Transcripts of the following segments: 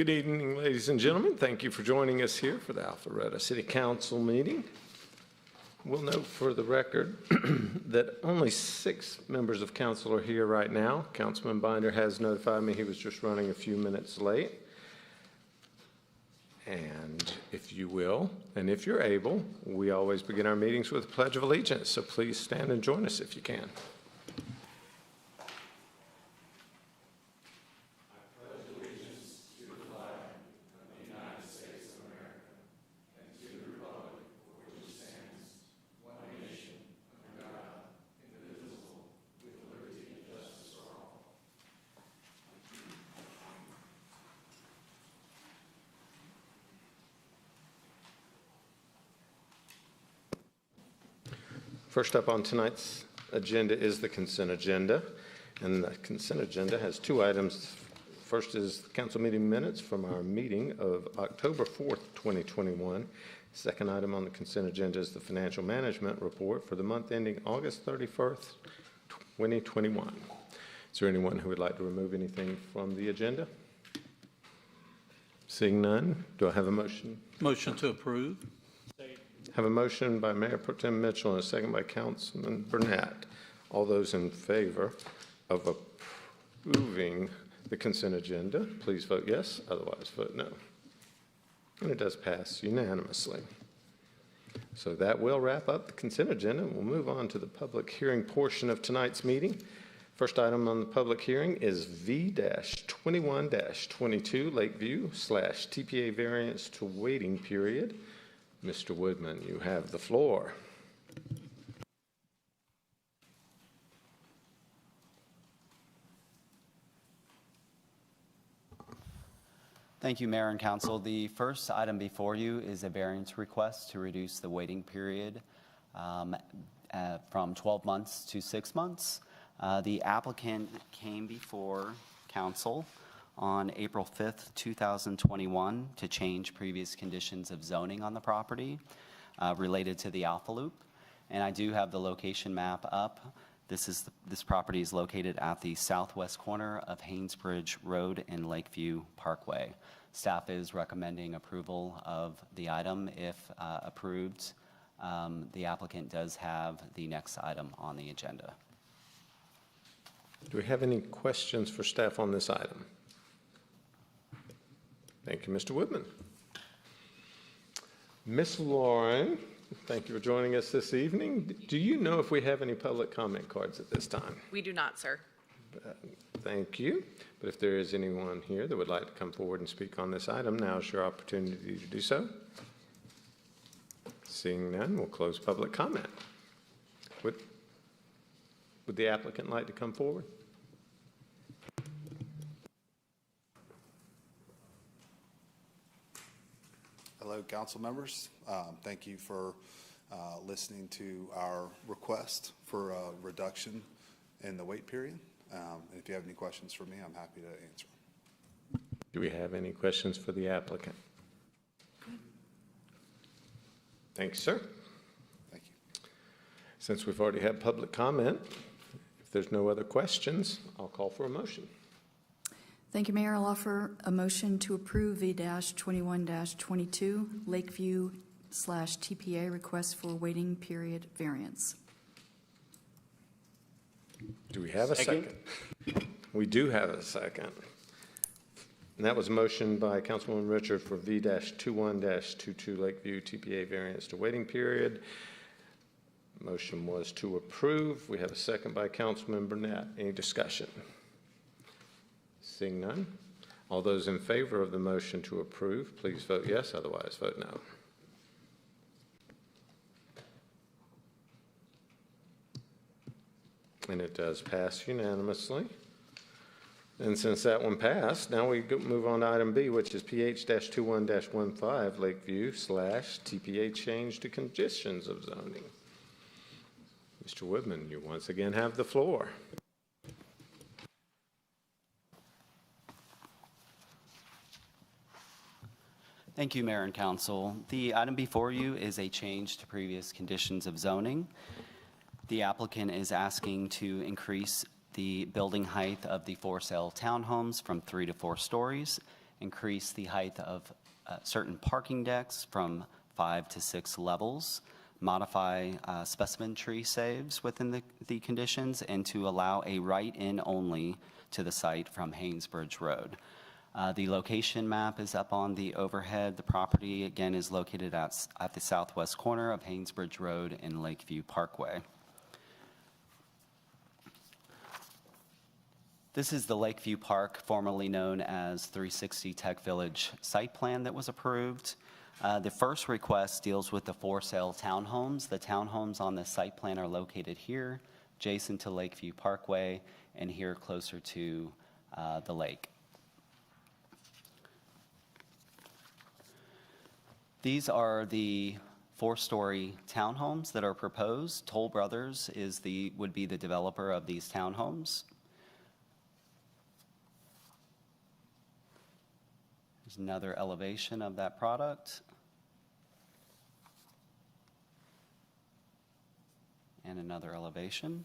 Good evening, ladies and gentlemen. Thank you for joining us here for the Alpharetta City Council meeting. We'll note for the record that only 6 members of council are here right now. Councilman Binder has notified me he was just running a few minutes late. And if you will, and if you're able, we always begin our meetings with a Pledge of Allegiance. So please stand and join us if you can. First up on tonight's agenda is the consent agenda, and the consent agenda has 2 items. First is council meeting minutes from our meeting of October 4th, 2021. Second item on the consent agenda is the financial management report for the month ending August 31st, 2021. Is there anyone who would like to remove anything from the agenda? Seeing none, do I have a motion? Motion to approve. Have a motion by Mayor Pro Tem Mitchell and a second by Councilman Burnett. All those in favor of approving the consent agenda, please vote yes, otherwise vote no. And it does pass unanimously. So that will wrap up the consent agenda. We'll move on to the public hearing portion of tonight's meeting. First item on the public hearing is V-21-22 Lakeview/TPA variance to waiting period. Mr. Woodman, you have the floor. Thank you, Mayor and Council. The first item before you is a variance request to reduce the waiting period from 12 months to 6 months. The applicant came before Council on April 5th, 2021 to change previous conditions of zoning on the property related to the Alpha Loop. And I do have the location map up. This property is located at the southwest corner of Haynesbridge Road and Lakeview Parkway. Staff is recommending approval of the item. If approved, the applicant does have the next item on the agenda. Do we have any questions for staff on this item? Thank you, Mr. Woodman. Ms. Lauren, thank you for joining us this evening. Do you know if we have any public comment cards at this time? We do not, sir. Thank you. But if there is anyone here that would like to come forward and speak on this item, now is your opportunity to do so. Seeing none, we'll close public comment. Would the applicant like to come forward? Hello, council members. Thank you for listening to our request for a reduction in the wait period. And if you have any questions for me, I'm happy to answer. Do we have any questions for the applicant? Thanks, sir. Thank you. Since we've already had public comment, if there's no other questions, I'll call for a motion. Thank you, Mayor. I'll offer a motion to approve V-21-22 Lakeview/TPA request for waiting period variance. Do we have a second? We do have a second. And that was a motion by Councilwoman Richard for V-21-22 Lakeview TPA variance to waiting period. Motion was to approve. We have a second by Councilman Burnett. Any discussion? Seeing none. All those in favor of the motion to approve, please vote yes, otherwise vote no. And it does pass unanimously. And since that one passed, now we move on to item B, which is PH-21-15 Lakeview/TPA change to conditions of zoning. Mr. Woodman, you once again have the floor. Thank you, Mayor and Council. The item before you is a change to previous conditions of zoning. The applicant is asking to increase the building height of the for sale townhomes from 3 to 4 stories increase the height of certain parking decks from 5 to 6 levels, modify specimen tree saves within the conditions, and to allow a right-in only to the site from Haynesbridge Road. The location map is up on the overhead. The property, again, is located at the southwest corner of Haynesbridge Road and Lakeview Parkway. This is the Lakeview Park, formerly known as 360 Tech Village site plan that was approved. The first request deals with the for-sale townhomes. The townhomes on the site plan are located here, adjacent to Lakeview Parkway, and here closer to the lake. These are the 4-story townhomes that are proposed. Toll Brothers would be the developer of these townhomes. There's another elevation of that product. And another elevation.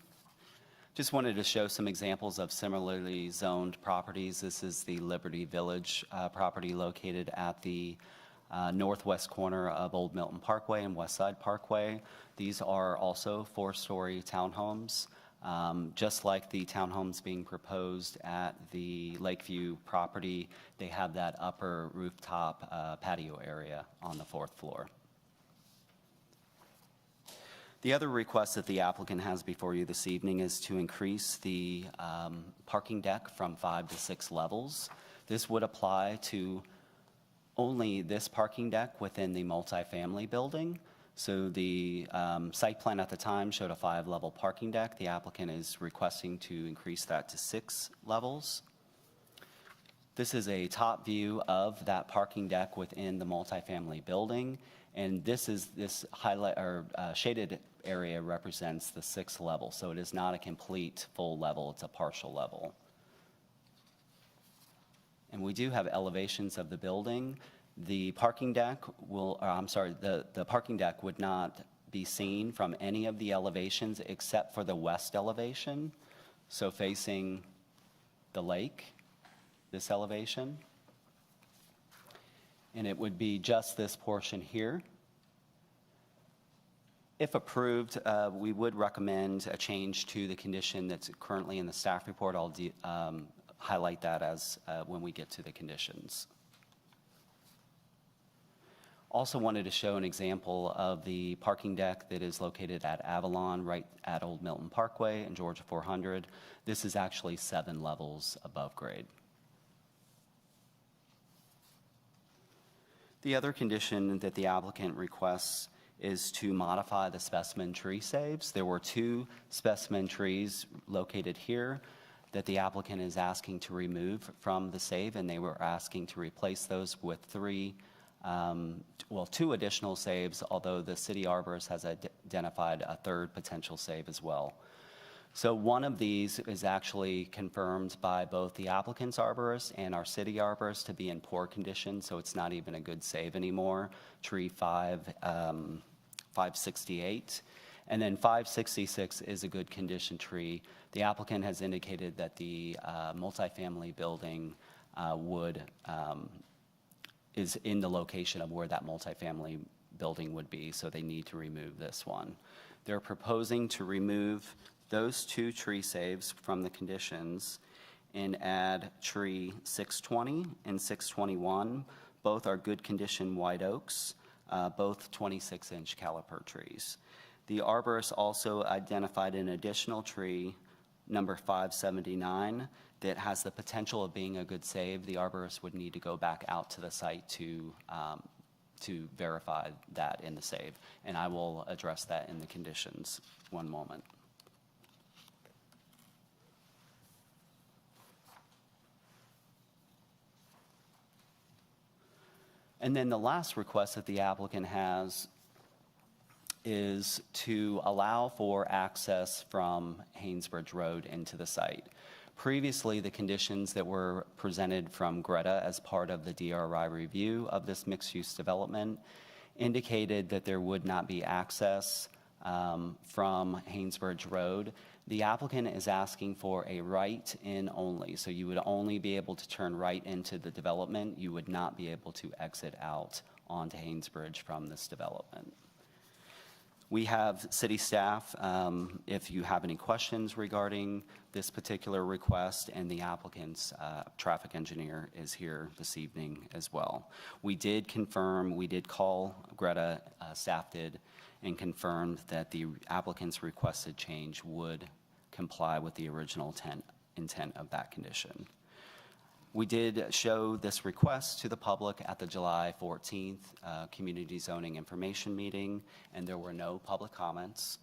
Just wanted to show some examples of similarly zoned properties. This is the Liberty Village property located at the northwest corner of Old Milton Parkway and Westside Parkway. These are also 4-story townhomes. Just like the townhomes being proposed at the Lakeview property, they have that upper rooftop patio area on the 4th floor. The other request that the applicant has before you this evening is to increase the parking deck from 5 to 6 levels. This would apply to only this parking deck within the multifamily building. So the site plan at the time showed a 5-level parking deck. The applicant is requesting to increase that to 6 levels. This is a top view of that parking deck within the multifamily building, and this highlight or shaded area represents the 6th level. So it is not a complete full level; it's a partial level. And we do have elevations of the building. The parking deck the parking deck would not be seen from any of the elevations except for the west elevation, so facing the lake, this elevation. And it would be just this portion here. If approved, we would recommend a change to the condition that's currently in the staff report. I'll highlight that as when we get to the conditions. Also wanted to show an example of the parking deck that is located at Avalon, right at Old Milton Parkway and Georgia 400. This is actually 7 levels above grade. The other condition that the applicant requests is to modify the specimen tree saves. There were 2 specimen trees located here that the applicant is asking to remove from the save, and they were asking to replace those with 2 additional saves, although the city arborist has identified a 3rd potential save as well. So one of these is actually confirmed by both the applicant's arborist and our city arborist to be in poor condition, so it's not even a good save anymore. Tree 568. And then 566 is a good condition tree. The applicant has indicated that the multifamily building is in the location of where that multifamily building would be, so they need to remove this one. They're proposing to remove those 2 tree saves from the conditions and add tree 620 and 621. Both are good condition white oaks, both 26-inch caliper trees. The arborist also identified an additional tree, number 579, that has the potential of being a good save. The arborist would need to go back out to the site to verify that in the save, and I will address that in the conditions. One moment. And then the last request that the applicant has is to allow for access from Haynesbridge Road into the site. Previously, the conditions that were presented from Greta as part of the DRI review of this mixed-use development indicated that there would not be access from Haynesbridge Road. The applicant is asking for a right-in only, so you would only be able to turn right into the development. You would not be able to exit out onto Haynesbridge from this development. We have city staff, if you have any questions regarding this particular request, and the applicant's traffic engineer is here this evening as well. We did confirm, we did call Greta, staff did, and confirmed that the applicant's requested change would comply with the original intent of that condition. We did show this request to the public at the July 14th Community Zoning Information Meeting, and there were no public comments.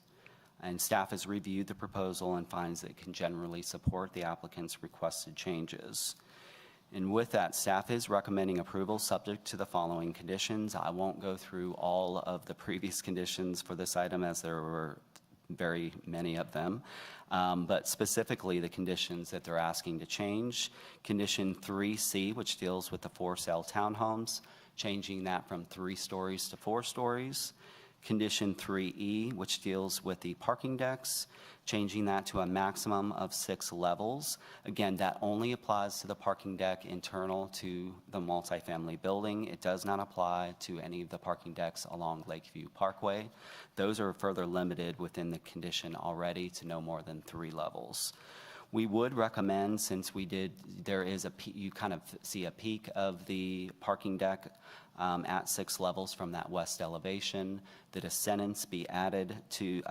And staff has reviewed the proposal and finds that it can generally support the applicant's requested changes. And with that, staff is recommending approval subject to the following conditions. I won't go through all of the previous conditions for this item, as there were very many of them, but specifically the conditions that they're asking to change. Condition 3C, which deals with the for-sale townhomes, changing that from 3 stories to 4 stories. Condition 3E, which deals with the parking decks, changing that to a maximum of 6 levels. Again, that only applies to the parking deck internal to the multifamily building. It does not apply to any of the parking decks along Lakeview Parkway. Those are further limited within the condition already to no more than 3 levels. We would recommend, since there is you kind of see a peak of the parking deck at 6 levels from that west elevation, that a sentence be added to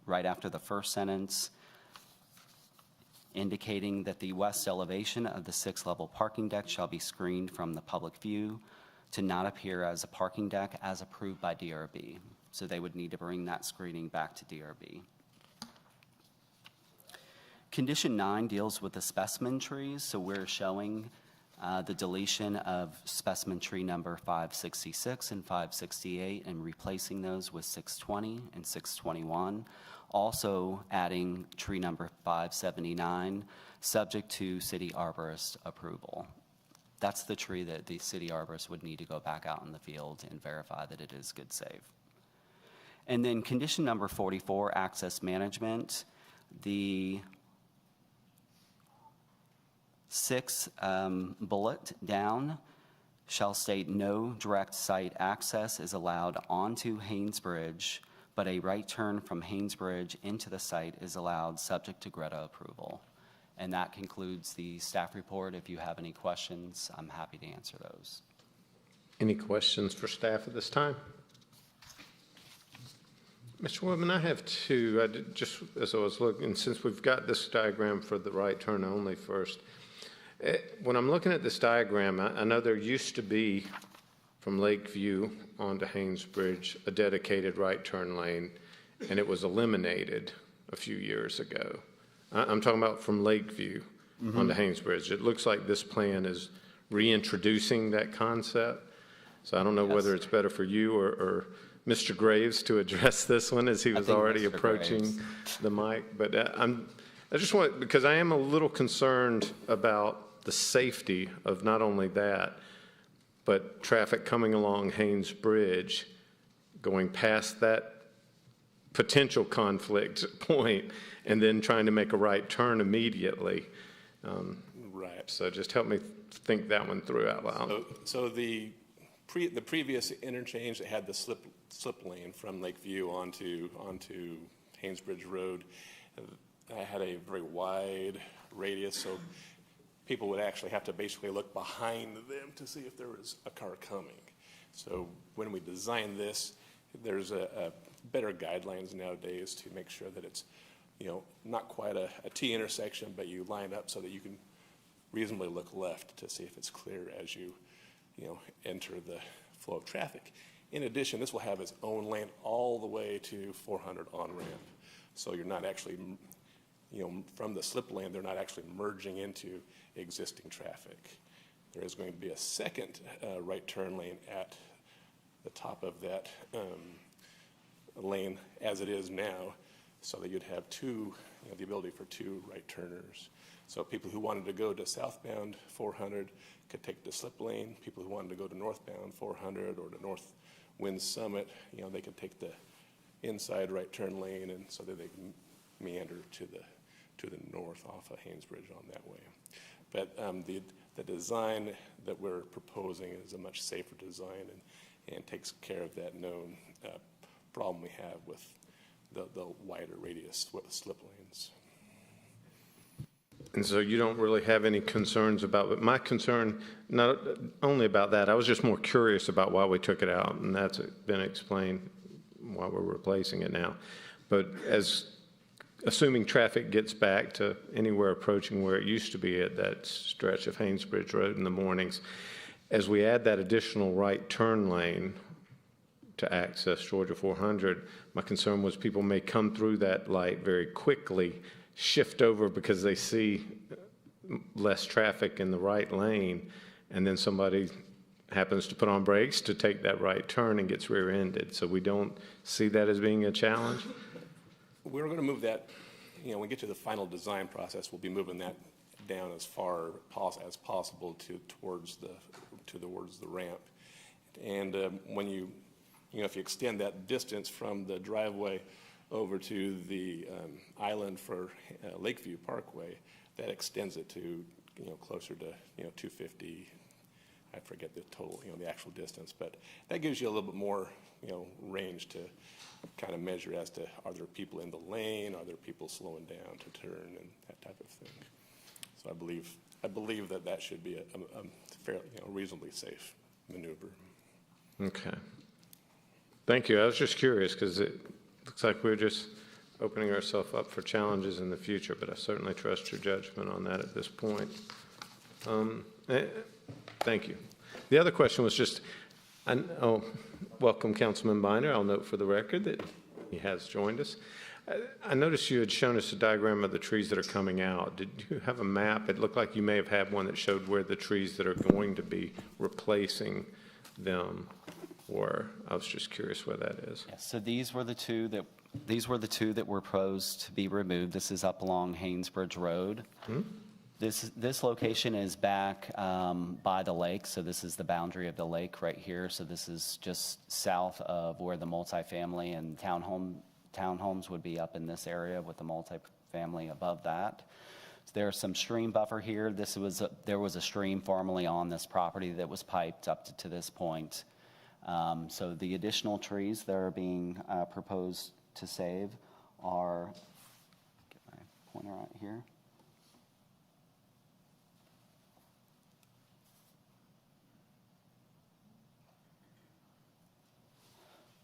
right after the first sentence, indicating that the west elevation of the 6-level parking deck shall be screened from the public view to not appear as a parking deck as approved by DRB. So they would need to bring that screening back to DRB. Condition 9 deals with the specimen trees, so we're showing the deletion of specimen tree number 566 and 568 and replacing those with 620 and 621. Also adding tree number 579, subject to city arborist approval. That's the tree that the city arborist would need to go back out in the field and verify that it is good safe. And then condition number 44, access management. The 6th bullet down shall state no direct site access is allowed onto Haynesbridge, but a right turn from Haynesbridge into the site is allowed subject to Greta approval. And that concludes the staff report. If you have any questions, I'm happy to answer those. Any questions for staff at this time? Mr. Woodman, I have 2. Just as I was looking, since we've got this diagram for the right turn only first, when I'm looking at this diagram, I know there used to be, from Lakeview onto Haynesbridge, a dedicated right turn lane, and it was eliminated a few years ago. I'm talking about from Lakeview onto Haynesbridge. It looks like this plan is reintroducing that concept. So I don't know whether it's better for you or Mr. Graves to address this one, as he was already Mr. approaching Graves. the mic. But I just want, because I am a little concerned about the safety of not only that, but traffic coming along Haynes Bridge, going past that potential conflict point, and then trying to make a right turn immediately. Right. So just help me think that one through out loud. So the previous interchange that had the slip lane from Lakeview onto Haynesbridge Road, had a very wide radius, so people would actually have to basically look behind them to see if there was a car coming. So when we designed this, there's a better guidelines nowadays to make sure that it's, not quite a T intersection, but you line up so that you can reasonably look left to see if it's clear as you enter the flow of traffic. In addition, this will have its own lane all the way to 400 on-ramp. So you're not actually, from the slip lane, they're not actually merging into existing traffic. There is going to be a second right turn lane at the top of that lane as it is now, so that you'd have the ability for 2 right turners. So people who wanted to go to southbound 400 could take the slip lane. People who wanted to go to northbound 400 or to North Wind Summit, they could take the inside right turn lane, and so that they can meander to the to the north off of Haynesbridge on that way. But the design that we're proposing is a much safer design and takes care of that known problem we have with the wider radius slip lanes. And so you don't really have any concerns about, but my concern, not only about that, I was just more curious about why we took it out, and that's been explained why we're replacing it now. But assuming traffic gets back to anywhere approaching where it used to be at that stretch of Haynesbridge Road in the mornings, as we add that additional right turn lane to access Georgia 400, my concern was people may come through that light very quickly, shift over because they see less traffic in the right lane, and then somebody happens to put on brakes to take that right turn and gets rear-ended. So we don't see that as being a challenge? We're going to move that, when we get to the final design process, we'll be moving that down as far as possible towards the ramp. And when if you extend that distance from the driveway over to the island for Lakeview Parkway, that extends it to closer to 250. I forget the total, the actual distance, but that gives you a little bit more range to kind of measure as to, are there people in the lane, are there people slowing down to turn, and that type of thing. So I believe that should be a fairly reasonably safe maneuver. Okay. Thank you. I was just curious because it looks like we're just opening ourselves up for challenges in the future, but I certainly trust your judgment on that at this point. Thank you. The other question was just, welcome Councilman Binder. I'll note for the record that he has joined us. I noticed you had shown us a diagram of the trees that are coming out. Did you have a map? It looked like you may have had one that showed where the trees that are going to be replacing them were. I was just curious where that is. Yes, so these were the two that were proposed to be removed. This is up along Haynesbridge Road. This location is back by the lake, so this is the boundary of the lake right here. So this is just south of where the multifamily and townhomes would be up in this area, with the multifamily above that. So there's some stream buffer here. There was a stream formerly on this property that was piped up to this point. So the additional trees that are being proposed to save are, get my pointer out here.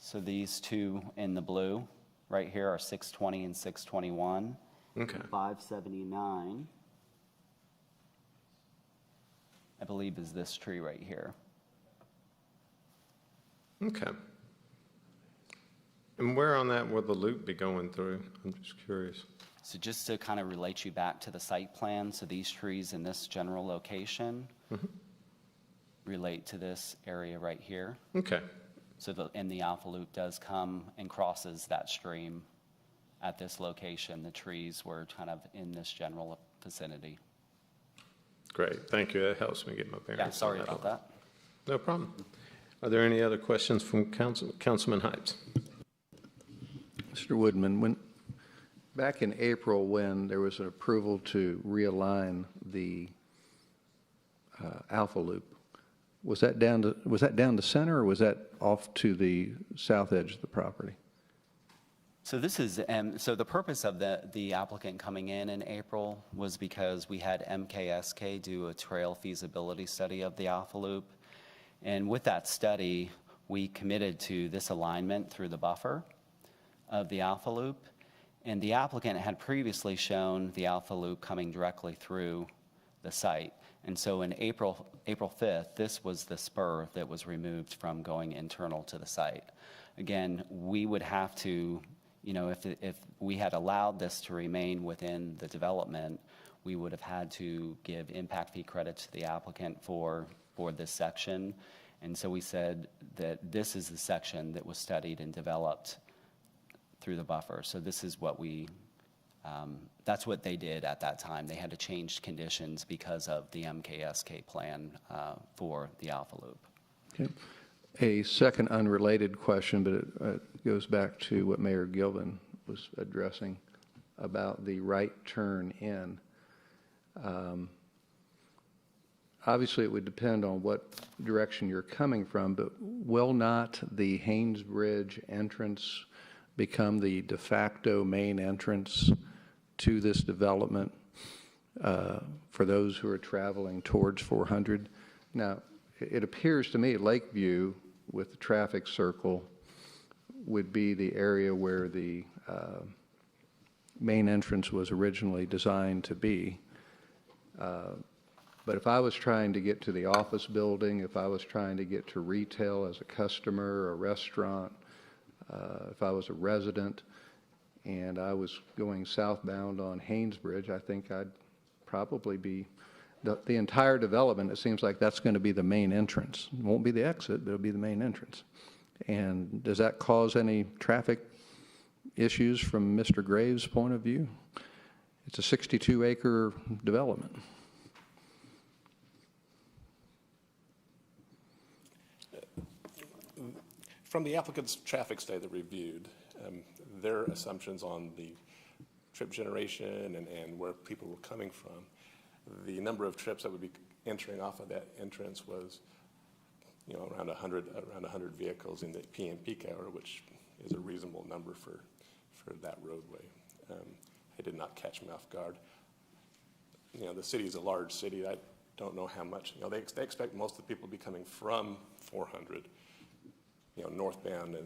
So these two in the blue right here are 620 and 621. Okay. 579, I believe, is this tree right here. Okay. And where on that will the loop be going through? I'm just curious. So just to kind of relate you back to the site plan, so these trees in this general location relate to this area right here. Okay. So the Alpha Loop does come and crosses that stream at this location. The trees were kind of in this general vicinity. Great. Thank you. That helps me get my bearings. Yeah, sorry about that. No problem. Are there any other questions from Councilman Hypes? Mr. Woodman, back in April, when there was an approval to realign the Alpha Loop, was that down to center, or was that off to the south edge of the property? So this is, so the purpose of the applicant coming in April was because we had MKSK do a trail feasibility study of the Alpha Loop. And with that study, we committed to this alignment through the buffer of the Alpha Loop. And the applicant had previously shown the Alpha Loop coming directly through the site. And so in April 5th, this was the spur that was removed from going internal to the site. Again, we would have to, if we had allowed this to remain within the development, we would have had to give impact fee credits to the applicant for this section. And so we said that this is the section that was studied and developed through the buffer. So this is what that's what they did at that time. They had to change conditions because of the MKSK plan for the Alpha Loop. Okay. A second unrelated question, but it goes back to what Mayor Gilvin was addressing. about the right turn in. Obviously, it would depend on what direction you're coming from, but will not the Haynes Bridge entrance become the de facto main entrance to this development for those who are traveling towards 400? Now, it appears to me Lakeview with the traffic circle would be the area where the main entrance was originally designed to be. But if I was trying to get to the office building, if I was trying to get to retail as a customer or a restaurant, if I was a resident and I was going southbound on Haynes Bridge, I think I'd probably be, the entire development, it seems like that's going to be the main entrance. It won't be the exit, but it'll be the main entrance. And does that cause any traffic issues from Mr. Graves' point of view? It's a 62-acre development. From the applicant's traffic study that reviewed, their assumptions on the trip generation and where people were coming from, the number of trips that would be entering off of that entrance was, around 100 vehicles in the PM peak hour, which is a reasonable number for that roadway. It did not catch me off guard. The city is a large city. I don't know how much. They expect most of the people to be coming from 400. Northbound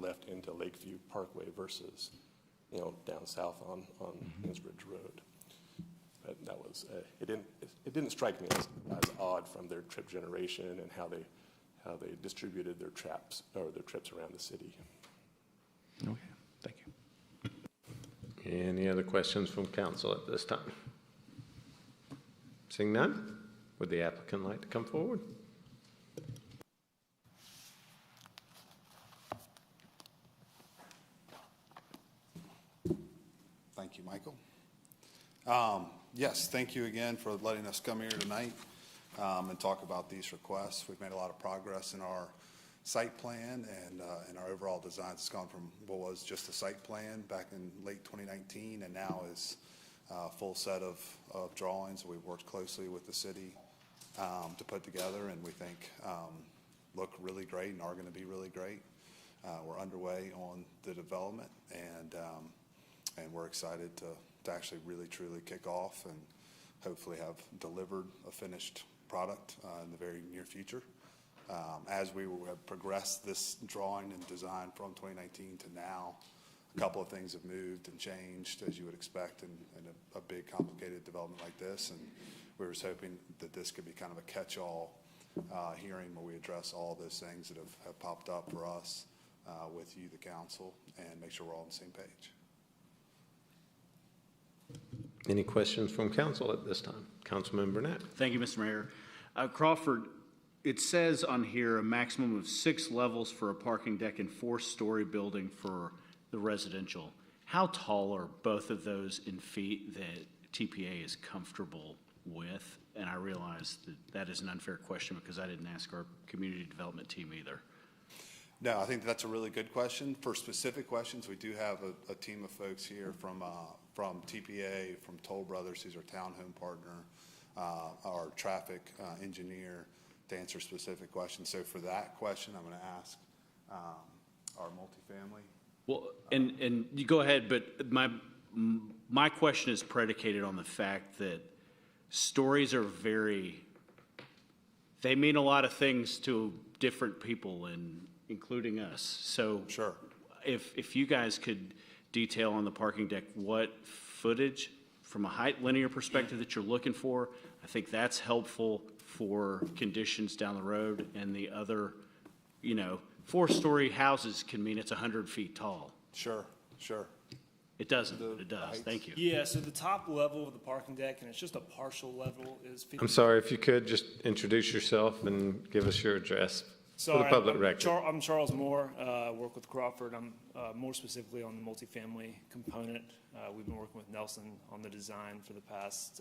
left into Lakeview Parkway versus, down south on Kingsbridge Road. But that was, it didn't strike me as odd from their trip generation and how they distributed their trips around the city. Okay, thank you. Any other questions from council at this time? Seeing none, would the applicant like to come forward? Thank you, Michael. Yes, thank you again for letting us come here tonight and talk about these requests. We've made a lot of progress in our site plan and in our overall design. It's gone from what was just a site plan back in late 2019 and now is a full set of drawings we've worked closely with the city to put together, and we think look really great and are going to be really great. We're underway on the development, and we're excited to actually really truly kick off and hopefully have delivered a finished product in the very near future. As we have progressed this drawing and design from 2019 to now, a couple of things have moved and changed, as you would expect in a big complicated development like this, and we were hoping that this could be kind of a catch-all hearing where we address all those things that have popped up for us with you, the council, and make sure we're all on the same page. Any questions from council at this time? Councilman Burnett. Thank you, Mr. Mayor. Crawford, it says on here a maximum of 6 levels for a parking deck and 4-story building for the residential. How tall are both of those in feet that TPA is comfortable with? And I realize that is an unfair question because I didn't ask our community development team either. No, I think that's a really good question. For specific questions, we do have a team of folks here from TPA, from Toll Brothers, who's our townhome partner, our traffic engineer, to answer specific questions. So for that question, I'm going to ask our multifamily. Well, and you go ahead, but my question is predicated on the fact that stories are they mean a lot of things to different people, and including us. So Sure. If you guys could detail on the parking deck what footage from a height linear perspective that you're looking for, I think that's helpful for conditions down the road. And the other, 4-story houses can mean it's 100 feet tall. Sure. It doesn't, but it does. Thank you. Yeah, so the top level of the parking deck, and it's just a partial level, is 50. I'm sorry, if you could just introduce yourself and give us your address for the public record. I'm Charles Moore, work with Crawford. I'm more specifically on the multifamily component. We've been working with Nelson on the design for the past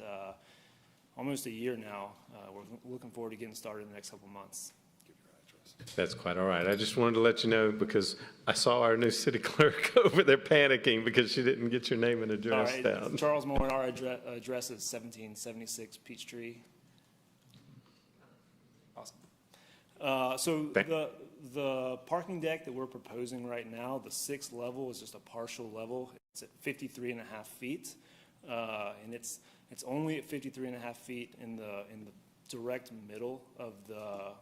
almost a year now. We're looking forward to getting started in the next couple months. Give your address. That's quite all right. I just wanted to let you know because I saw our new city clerk over there panicking because she didn't get your name and All address right, down. Charles Moore, and our address is 1776 Peachtree. Awesome. So Thank- the parking deck that we're proposing right now, the sixth level is just a partial level. It's at 53 and a half feet. And it's only at 53 and a half feet in the direct middle of the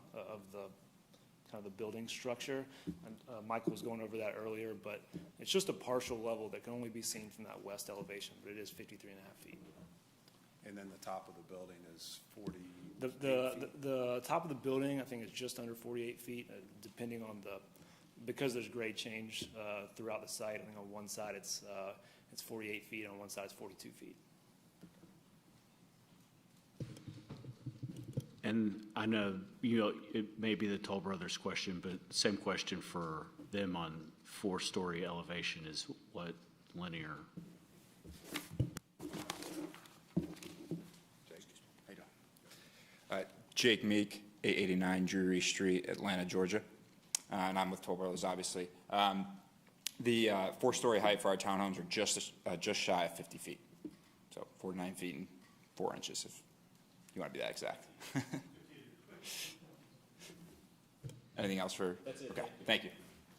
kind of the building structure. And, Michael was going over that earlier, but it's just a partial level that can only be seen from that west elevation, but it is 53 and a half feet. And then the top of the building is 40. The top of the building, I think, is just under 48 feet, depending on because there's grade change throughout the site. I think on one side it's 48 feet, on one side it's 42 feet. And I know, it may be the Toll Brothers question, but same question for them on 4-story elevation is what linear? Jake Meek, 889 Drury Street, Atlanta, Georgia. And I'm with Toll Brothers, obviously. The 4-story height for our townhomes are just shy of 50 feet. So 49 feet and 4 inches, if you want to be that exact. Anything else for? That's it. Okay, thank you.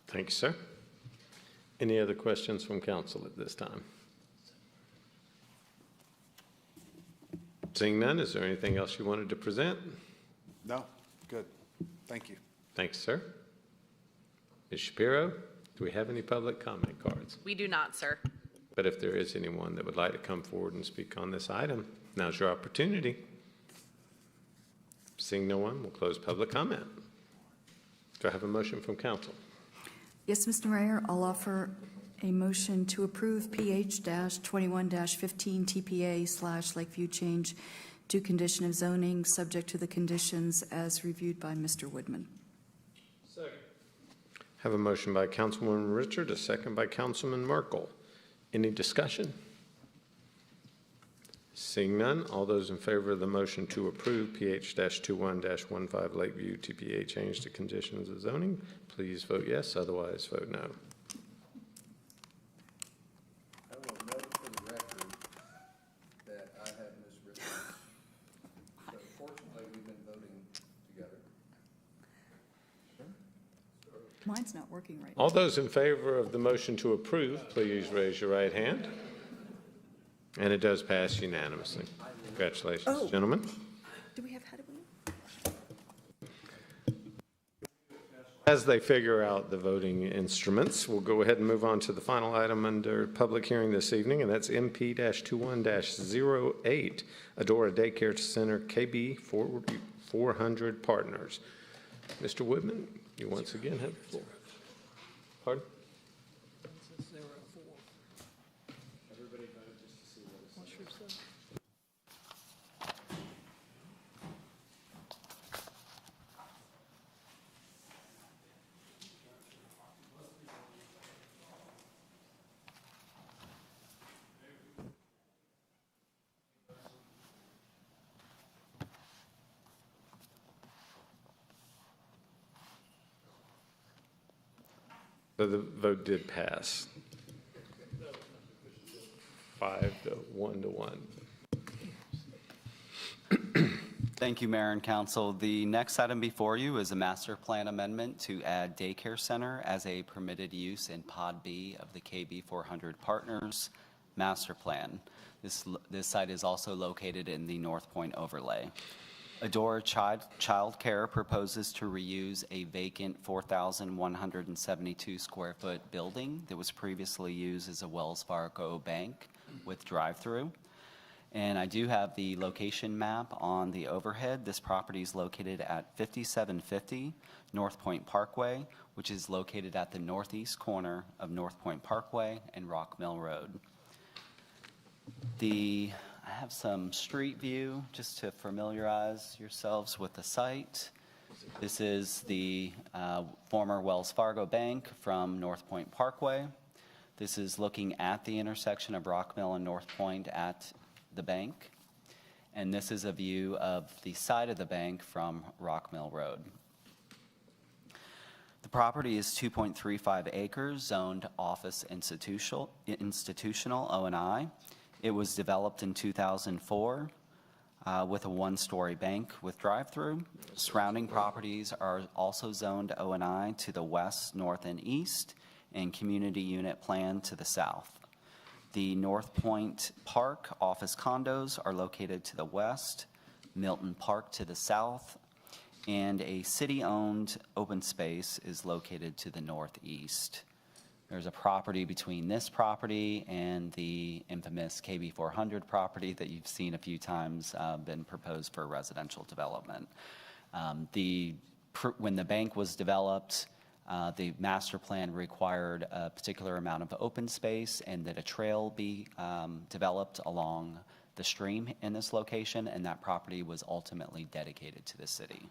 Thank you, sir. Any other questions from council at this time? Seeing none, is there anything else you wanted to present? No, good. Thank you. Thanks, sir. Ms. Shapiro, do we have any public comment cards? We do not, sir. But if there is anyone that would like to come forward and speak on this item, now's your opportunity. Seeing no one, we'll close public comment. Do I have a motion from council? Yes, Mr. Mayor, I'll offer a motion to approve PH-21-15 TPA/Lakeview change to condition of zoning, subject to the conditions as reviewed by Mr. Woodman. Have a motion by Councilwoman Richard, a second by Councilman Merkel. Any discussion? Seeing none, all those in favor of the motion to approve PH-21-15 Lakeview TPA change to conditions of zoning, please vote yes, otherwise vote no. I will note for the record that I have miswritten. So fortunately, we've been voting together. Mine's not working right now. All those in favor of the motion to approve, please raise your right hand. And it does pass unanimously. Congratulations, gentlemen. Do we have, how do we? As they figure out the voting instruments, we'll go ahead and move on to the final item under public hearing this evening, and that's MP-21-08, Adora Daycare Center KB 400 Partners. Mr. Woodman, you once again have the floor. Pardon? So the vote did pass. 5-1 to 1. Thank you, Mayor and Council. The next item before you is a master plan amendment to add daycare center as a permitted use in Pod B of the KB 400 Partners master plan. This site is also located in the North Point overlay. Adora Child Care proposes to reuse a vacant 4,172 square foot building that was previously used as a Wells Fargo bank with drive-through. And I do have the location map on the overhead. This property is located at 5750 North Point Parkway, which is located at the northeast corner of North Point Parkway and Rock Mill Road. I have some street view just to familiarize yourselves with the site. This is the former Wells Fargo Bank from North Point Parkway. This is looking at the intersection of Rock Mill and North Point at the bank. And this is a view of the side of the bank from Rock Mill Road. property is 2.35 acres, zoned office institutional O&I. It was developed in 2004 with a one-story bank with drive-through. Surrounding properties are also zoned O&I to the west, north, and east, and community unit plan to the south. The North Point Park office condos are located to the west, Milton Park to the south, and a city-owned open space is located to the northeast. There's a property between this property and the infamous KB 400 property that you've seen a few times been proposed for residential development. When the bank was developed, the master plan required a particular amount of open space and that a trail be developed along the stream in this location, and that property was ultimately dedicated to the city.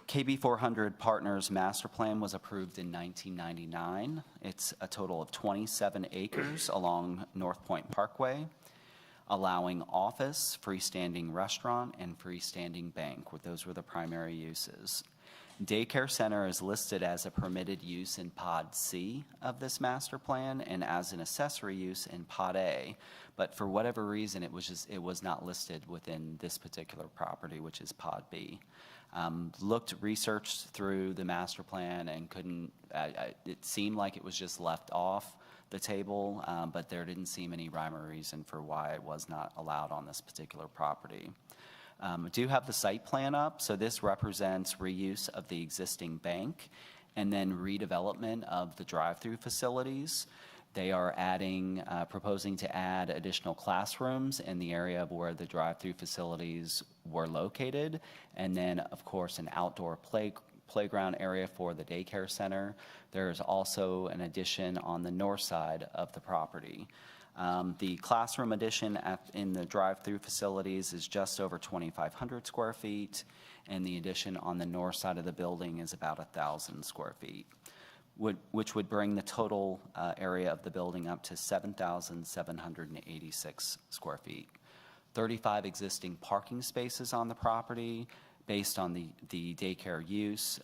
KB 400 Partners Master Plan was approved in 1999. It's a total of 27 acres along North Point Parkway, allowing office, freestanding restaurant, and freestanding bank. Those were the primary uses. Daycare center is listed as a permitted use in Pod C of this master plan and as an accessory use in Pod A, but for whatever reason, it was not listed within this particular property, which is Pod B. Researched through the master plan and couldn't, it seemed like it was just left off the table, but there didn't seem any rhyme or reason for why it was not allowed on this particular property. I do have the site plan up, so this represents reuse of the existing bank and then redevelopment of the drive-through facilities. They are proposing to add additional classrooms in the area of where the drive-through facilities were located, and then, of course, an outdoor playground area for the daycare center. There is also an addition on the north side of the property. The classroom addition in the drive-through facilities is just over 2,500 square feet, and the addition on the north side of the building is about 1,000 square feet, which would bring the total area of the building up to 7,786 square feet. 35 existing parking spaces on the property based on the daycare use,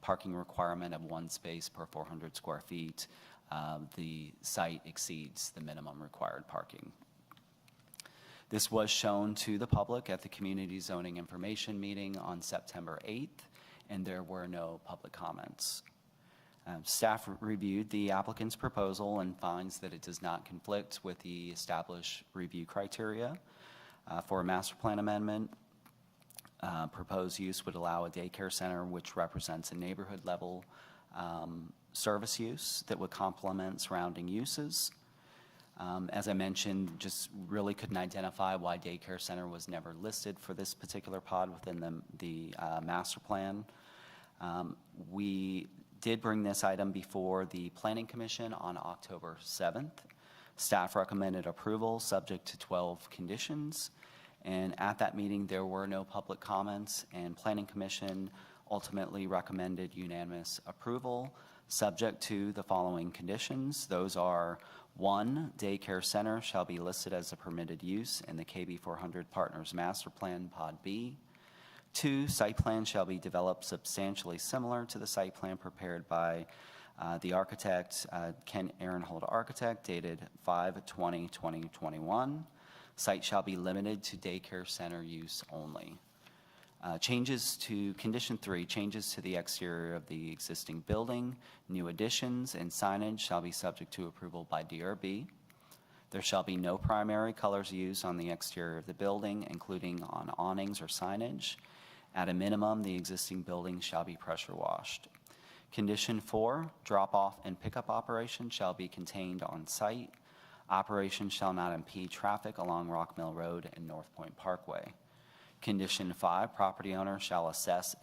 parking requirement of 1 space per 400 square feet. The site exceeds the minimum required parking. This was shown to the public at the Community Zoning Information Meeting on September 8th, and there were no public comments. Staff reviewed the applicant's proposal and finds that it does not conflict with the established review criteria for a master plan amendment. Proposed use would allow a daycare center which represents a neighborhood level service use that would complement surrounding uses. As I mentioned, just really couldn't identify why daycare center was never listed for this particular pod within the master plan. We did bring this item before the Planning Commission on October 7th. Staff recommended approval subject to 12 conditions. And at that meeting, there were no public comments, and Planning Commission ultimately recommended unanimous approval subject to the following conditions. Those are: 1, daycare center shall be listed as a permitted use in the KB 400 Partners Master Plan Pod B. 2, site plan shall be developed substantially similar to the site plan prepared by the architect, Ken Aaronhold Architect, dated 5/20/2021. Site shall be limited to daycare center use only. Changes to Condition 3, changes to the exterior of the existing building, new additions, and signage shall be subject to approval by DRB. There shall be no primary colors used on the exterior of the building, including on awnings or signage. At a minimum, the existing building shall be pressure washed. Condition 4, drop-off and pickup operation shall be contained on site. Operation shall not impede traffic along Rock Mill Road and North Point Parkway. Condition 5, property owner shall assess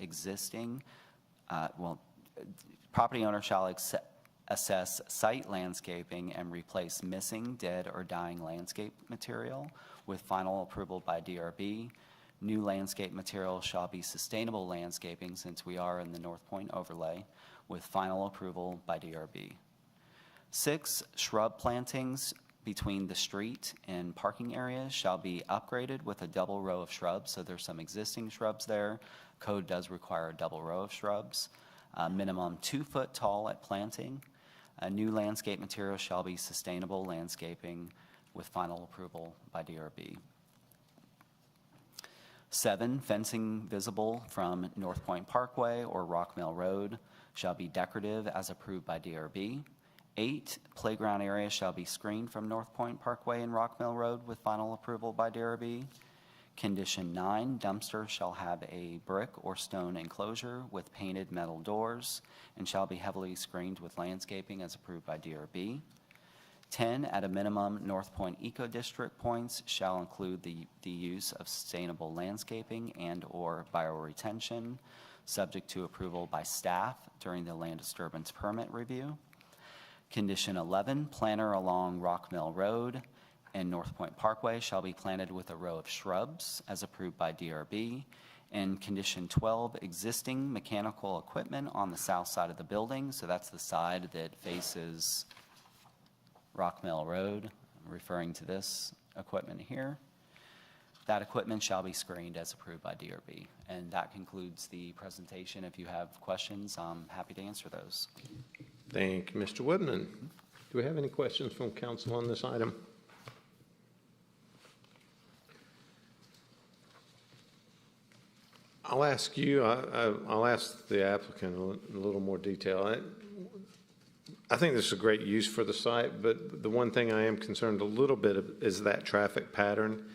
assess site landscaping and replace missing, dead, or dying landscape material with final approval by DRB. New landscape material shall be sustainable landscaping, since we are in the North Point overlay, with final approval by DRB. 6, shrub plantings between the street and parking areas shall be upgraded with a double row of shrubs. So there's some existing shrubs there. Code does require a double row of shrubs. Minimum 2 foot tall at planting. New landscape material shall be sustainable landscaping with final approval by DRB. 7, fencing visible from North Point Parkway or Rock Mill Road shall be decorative as approved by DRB. 8, playground area shall be screened from North Point Parkway and Rock Mill Road with final approval by DRB. Condition 9, dumpster shall have a brick or stone enclosure with painted metal doors and shall be heavily screened with landscaping as approved by DRB. 10, at a minimum, North Point Eco District points shall include the use of sustainable landscaping and/or bioretention, subject to approval by staff during the land disturbance permit review. Condition 11, planter along Rock Mill Road and North Point Parkway shall be planted with a row of shrubs as approved by DRB. And condition 12, existing mechanical equipment on the south side of the building, so that's the side that faces Rock Mill Road, I'm referring to this equipment here. That equipment shall be screened as approved by DRB. And that concludes the presentation. If you have questions, I'm happy to answer those. Thank you, Mr. Woodman. Do we have any questions from council on this item? I'll ask you, I'll ask the applicant a little more detail. I think this is a great use for the site, but the one thing I am concerned a little bit of is that traffic pattern,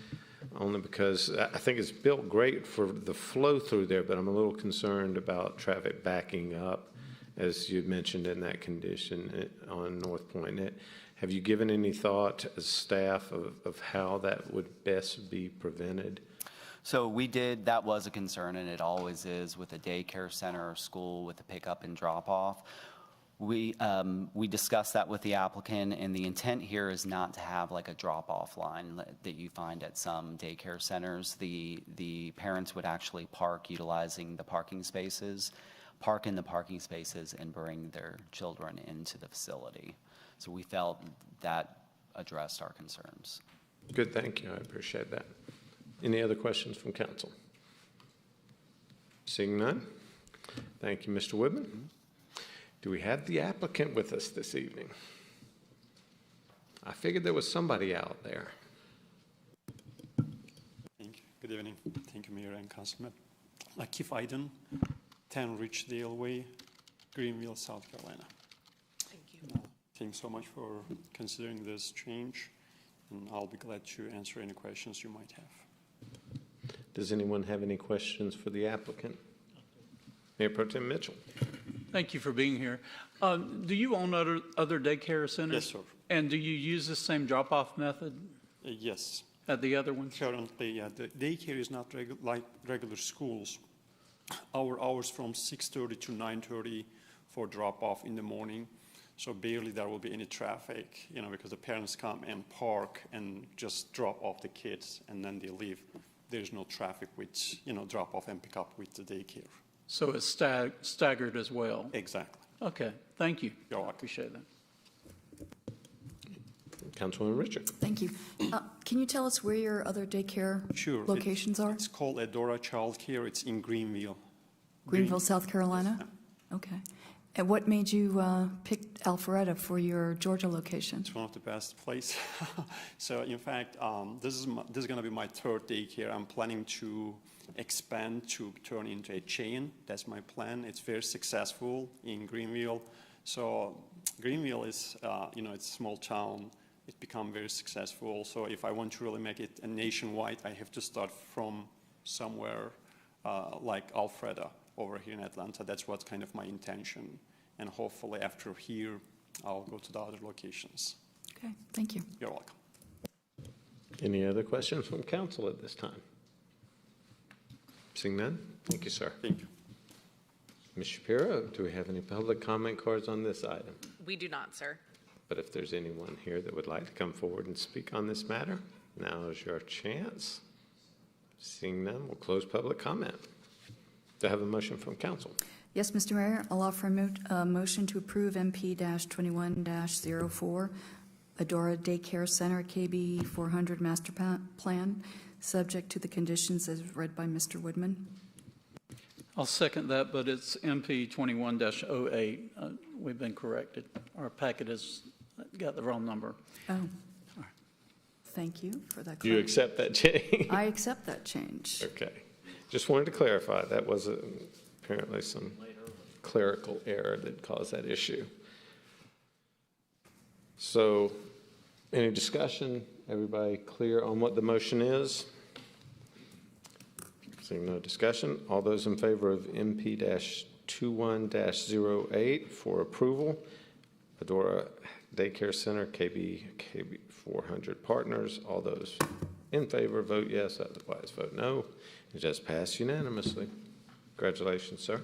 only because I think it's built great for the flow through there, but I'm a little concerned about traffic backing up, as you mentioned in that condition on North Point. Have you given any thought as staff of how that would best be prevented? So we did, that was a concern, and it always is with a daycare center or school with a pickup and drop off. We discussed that with the applicant, and the intent here is not to have like a drop-off line that you find at some daycare centers. The parents would actually park utilizing the parking spaces, park in the parking spaces, and bring their children into the facility. So we felt that addressed our concerns. Good, thank you. I appreciate that. Any other questions from council? Seeing none. Thank you, Mr. Woodman. Do we have the applicant with us this evening? I figured there was somebody out there. Thank you. Good evening. Thank you, Mayor and Councilman. Keith Iden, 10 Richdale Way, Greenville, South Carolina. Thank you. Thanks so much for considering this change, and I'll be glad to answer any questions you might have. Does anyone have any questions for the applicant? Mayor Pro Tem Mitchell. Thank you for being here. Do you own other daycare centers? Yes, sir. And do you use the same drop-off method Yes. at the other ones? Currently, the daycare is not like regular schools. Our hours from 6:30 to 9:30 for drop-off in the morning. So barely there will be any traffic, because the parents come and park and just drop off the kids and then they leave. There's no traffic with, drop off and pick up with the daycare. So it's staggered as well? Exactly. Okay, thank you. You're welcome. I appreciate that. Councilwoman Richard. Thank you. Can you tell us where your other daycare Sure. locations are? It's called Adora Child Care. It's in Greenville. Greenville, South Carolina? Okay. And what made you pick Alpharetta for your Georgia location? It's one of the best places. So in fact, this is going to be my third daycare. I'm planning to expand to turn into a chain. That's my plan. It's very successful in Greenville. So Greenville is, it's a small town. It's become very successful. So if I want to really make it a nationwide, I have to start from somewhere like Alpharetta over here in Atlanta. That's what's kind of my intention. And hopefully after here, I'll go to the other locations. Okay, thank you. You're welcome. Any other questions from council at this time? Seeing none, thank you, sir. Thank you. Ms. Shapiro, do we have any public comment cards on this item? We do not, sir. But if there's anyone here that would like to come forward and speak on this matter, now is your chance. Seeing none, we'll close public comment. Do I have a motion from council? Yes, Mr. Mayor, I'll offer a motion to approve MP-21-04 Adora Daycare Center, KB 400 master plan, subject to the conditions as read by Mr. Woodman. I'll second that, but it's MP 21-08. We've been corrected. Our packet has got the wrong number. Oh. Thank you for that. Do you accept that change? I accept that change. Okay. Just wanted to clarify, that was apparently some clerical error that caused that issue. So, any discussion? Everybody clear on what the motion is? Seeing no discussion, all those in favor of MP-21-08 for approval, Adora Daycare Center, KB 400 Partners, all those in favor vote yes, otherwise vote no. It just passed unanimously. Congratulations, sir.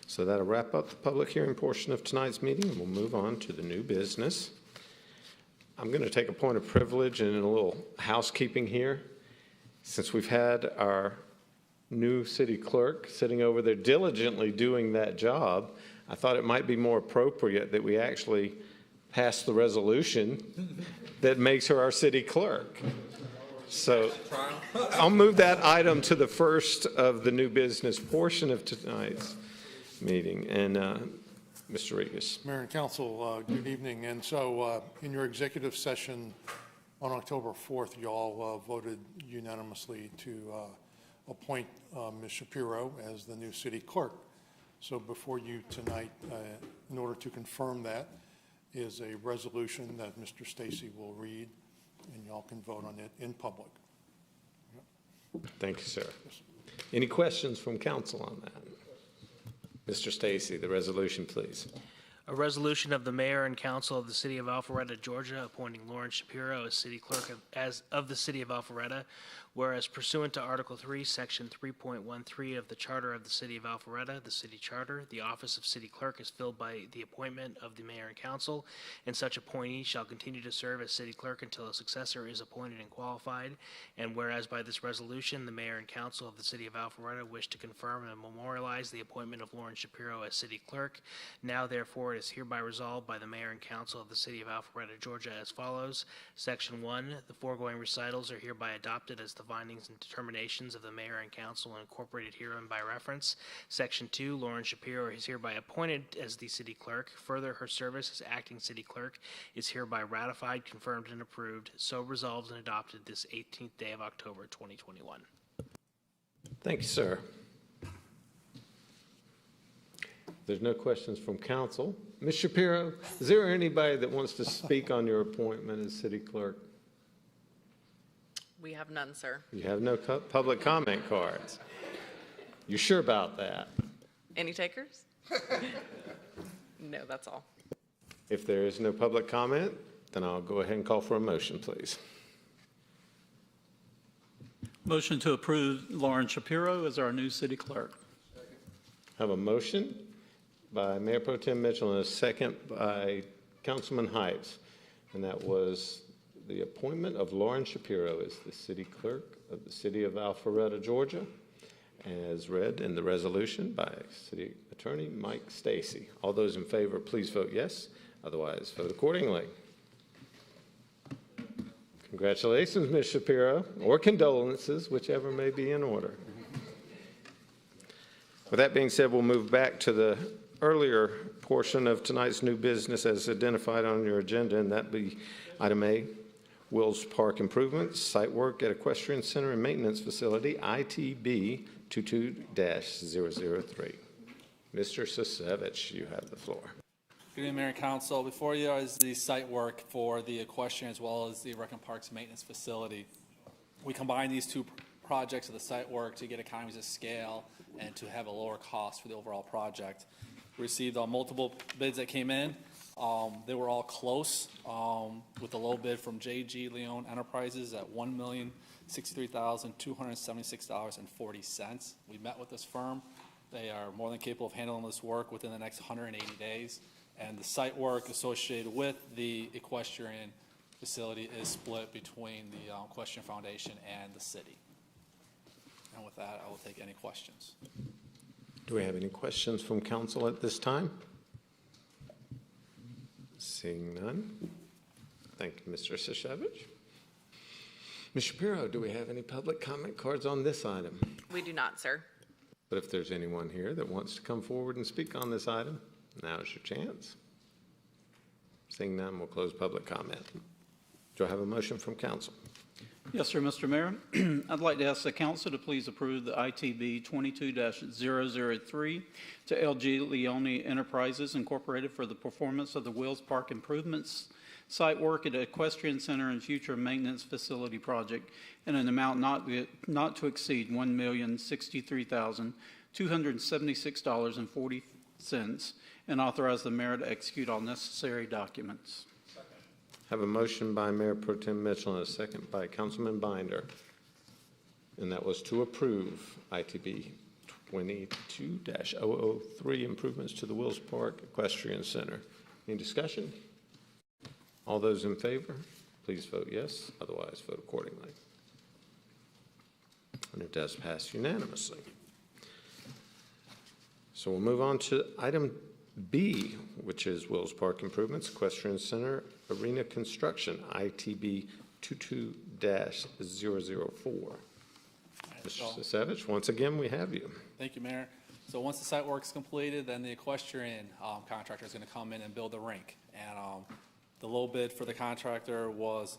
So that'll wrap up the public hearing portion of tonight's meeting, and we'll move on to the new business. I'm going to take a point of privilege and a little housekeeping here. Since we've had our new city clerk sitting over there diligently doing that job, I thought it might be more appropriate that we actually pass the resolution that makes her our city clerk. So I'll move that item to the first of the new business portion of tonight's meeting. And Mr. Regas. Mayor and Council, good evening. And so in your executive session on October 4th, you all voted unanimously to appoint Ms. Shapiro as the new city clerk. So before you tonight, in order to confirm that, is a resolution that Mr. Stacy will read, and y'all can vote on it in public. Thank you, sir. Any questions from council on that? Mr. Stacy, the resolution, please. A resolution of the mayor and council of the city of Alpharetta, Georgia, appointing Lauren Shapiro as city clerk of the city of Alpharetta, whereas pursuant to Article 3, Section 3.13 of the Charter of the city of Alpharetta, the city charter, the office of city clerk is filled by the appointment of the mayor and council, and such appointee shall continue to serve as city clerk until a successor is appointed and qualified. And whereas by this resolution, the mayor and council of the city of Alpharetta wish to confirm and memorialize the appointment of Lauren Shapiro as city clerk, now therefore it is hereby resolved by the mayor and council of the city of Alpharetta, Georgia, as follows. Section 1, the foregoing recitals are hereby adopted as the findings and determinations of the mayor and council and incorporated herein by reference. Section 2, Lauren Shapiro is hereby appointed as the city clerk. Further, her service as acting city clerk is hereby ratified, confirmed, and approved. So resolved and adopted this 18th day of October, 2021. Thank you, sir. There's no questions from council. Ms. Shapiro, is there anybody that wants to speak on your appointment as city clerk? We have none, sir. You have no public comment cards. You sure about that? Any takers? No, that's all. If there is no public comment, then I'll go ahead and call for a motion, please. Motion to approve Lauren Shapiro as our new city clerk. I have a motion by Mayor Pro Tem Mitchell and a second by Councilman Heights, and that was the appointment of Lauren Shapiro as the city clerk of the city of Alpharetta, Georgia, as read in the resolution by City Attorney Mike Stacy. All those in favor, please vote yes. Otherwise, vote accordingly. Congratulations, Ms. Shapiro, or condolences, whichever may be in order. With that being said, we'll move back to the earlier portion of tonight's new business as identified on your agenda, and that be item A, Wills Park Improvements, Site Work at Equestrian Center and Maintenance Facility, ITB 22-003. Mr. Sasevich, you have the floor. Good evening, Mayor and Council. Before you is the site work for the equestrian as well as the Rec and Parks Maintenance Facility. We combine these two projects of the site work to get economies of scale and to have a lower cost for the overall project. We received multiple bids that came in. They were all close with the low bid from J.G. Leone Enterprises at $1,063,276.40. We met with this firm. They are more than capable of handling this work within the next 180 days. And the site work associated with the equestrian facility is split between the Equestrian Foundation and the city. And with that, I will take any questions. Do we have any questions from council at this time? Seeing none, Thank you, Mr. Sishevich. Ms. Shapiro, do we have any public comment cards on this item? We do not, sir. But if there's anyone here that wants to come forward and speak on this item, now is your chance. Seeing none, we'll close public comment. Do I have a motion from council? Yes, sir, Mr. Mayor. I'd like to ask the council to please approve the ITB 22-003 to LG Leone Enterprises Incorporated for the performance of the Wills Park improvements site work at Equestrian Center and future maintenance facility project in an amount not to exceed $1,063,276.40 and authorize the mayor to execute all necessary documents. Have a motion by Mayor Pro Tem Mitchell and a second by Councilman Binder. And that was to approve ITB 22-003 improvements to the Wills Park Equestrian Center. Any discussion? All those in favor, please vote yes. Otherwise, vote accordingly. And it does pass unanimously. So we'll move on to item B, which is Wills Park Improvements, Equestrian Center, Arena Construction, ITB 22-004. Mr. Savage, once again, we have you. Thank you, Mayor. So once the site work's completed, then the equestrian contractor is going to come in and build the rink. And the low bid for the contractor was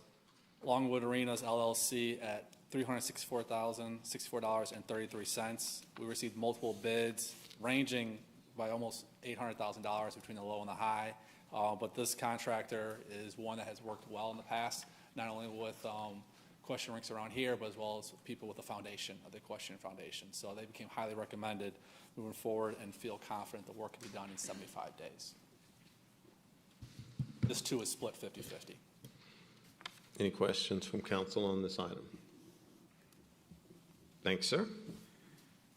Longwood Arenas LLC at $364,064.33. We received multiple bids ranging by almost $800,000 between the low and the high. But this contractor is one that has worked well in the past, not only with equestrian rinks around here, but as well as people with the foundation of the Equestrian Foundation. So they became highly recommended moving forward and feel confident the work can be done in 75 days. This too is split 50-50. Any questions from council on this item? Thanks, sir.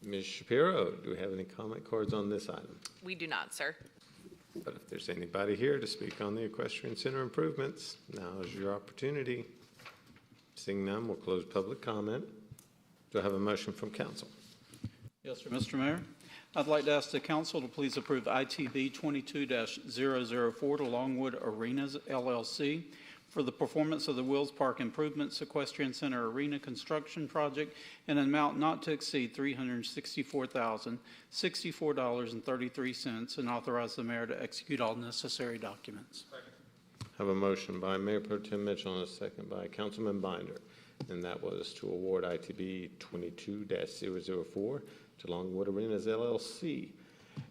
Ms. Shapiro, do we have any comment cards on this item? We do not, sir. But if there's anybody here to speak on the Equestrian Center improvements, now is your opportunity. Seeing none, we'll close public comment. Do I have a motion from council? Yes, sir, Mr. Mayor. I'd like to ask the council to please approve ITB 22-004 to Longwood Arenas LLC for the performance of the Wills Park Improvements Equestrian Center Arena Construction Project in an amount not to exceed $364,064.33 and authorize the mayor to execute all necessary documents. Have a motion by Mayor Pro Tem Mitchell and a second by Councilman Binder. And that was to award ITB 22-004 to Longwood Arenas LLC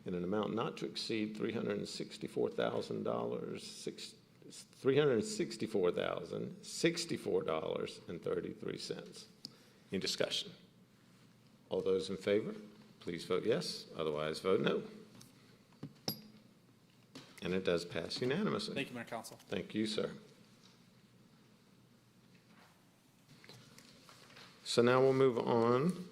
in an amount not to exceed $364,064.33. Any discussion? All those in favor, please vote yes. Otherwise, vote no. And it does pass unanimously. Thank you, Mayor Council. Thank you, sir. So now we'll move on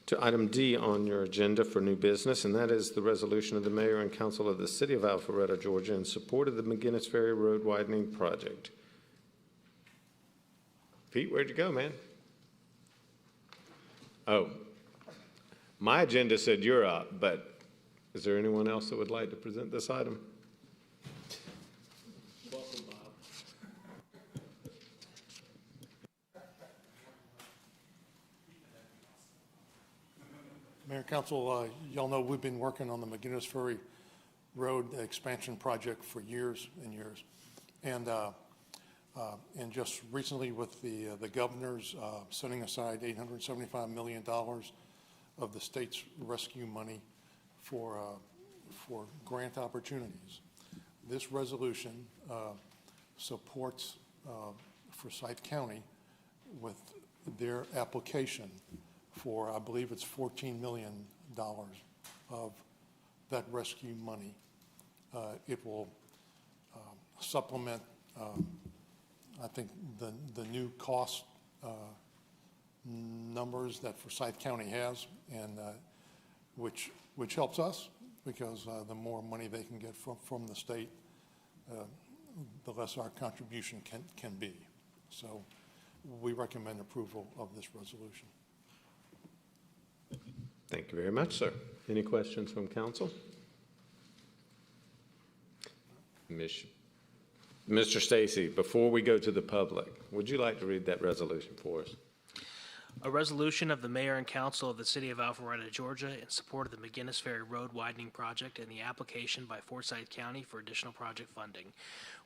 to item D on your agenda for new business, and that is the resolution of the mayor and council of the city of Alpharetta, Georgia, in support of the McGinnis Ferry Road widening project. Pete, where'd you go, man? Oh, my agenda said you're up, but is there anyone else that would like to present this item? Welcome, Bob. Mayor, Council, y'all know we've been working on the McGinnis Ferry Road expansion project for years and years. And just recently with the governors setting aside $875 million of the state's rescue money for grant opportunities. This resolution supports Forsyth County with their application for, I believe it's $14 million of that rescue money. It will supplement, I think, the new cost numbers that Forsyth County has, and which helps us because the more money they can get from the state, the less our contribution can be. So we recommend approval of this resolution. Thank you very much, sir. Any questions from council? Ms. Mr. Stacy, before we go to the public, would you like to read that resolution for us? A resolution of the mayor and council of the city of Alpharetta, Georgia, in support of the McGinnis Ferry Road widening project and the application by Forsyth County for additional project funding.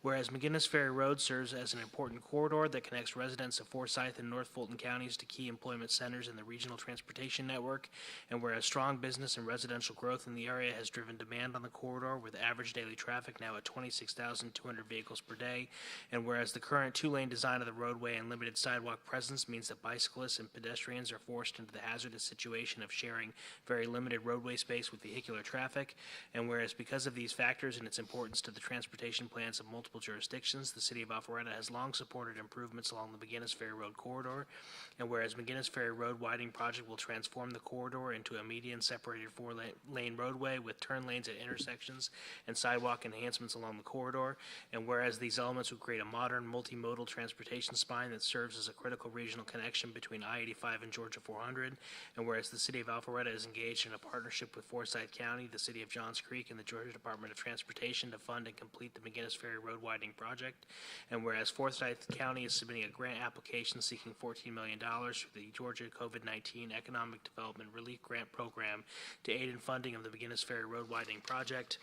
Whereas McGinnis Ferry Road serves as an important corridor that connects residents of Forsyth and North Fulton counties to key employment centers in the regional transportation network, and whereas strong business and residential growth in the area has driven demand on the corridor with average daily traffic now at 26,200 vehicles per day, and whereas the current two-lane design of the roadway and limited sidewalk presence means that bicyclists and pedestrians are forced into the hazardous situation of sharing very limited roadway space with vehicular traffic, and whereas because of these factors and its importance to the transportation plans of multiple jurisdictions, the city of Alpharetta has long supported improvements along the McGinnis Ferry Road corridor, and whereas McGinnis Ferry Road widening project will transform the corridor into a median separated four-lane roadway with turn lanes at intersections and sidewalk enhancements along the corridor, and whereas these elements will create a modern multimodal transportation spine that serves as a critical regional connection between I-85 and Georgia 400, and whereas the city of Alpharetta is engaged in a partnership with Forsyth County, the city of Johns Creek, and the Georgia Department of Transportation to fund and complete the McGinnis Ferry Road widening project, and whereas Forsyth County is submitting a grant application seeking $14 million through the Georgia COVID-19 Economic Development Relief Grant Program to aid in funding of the McGinnis Ferry Road widening project.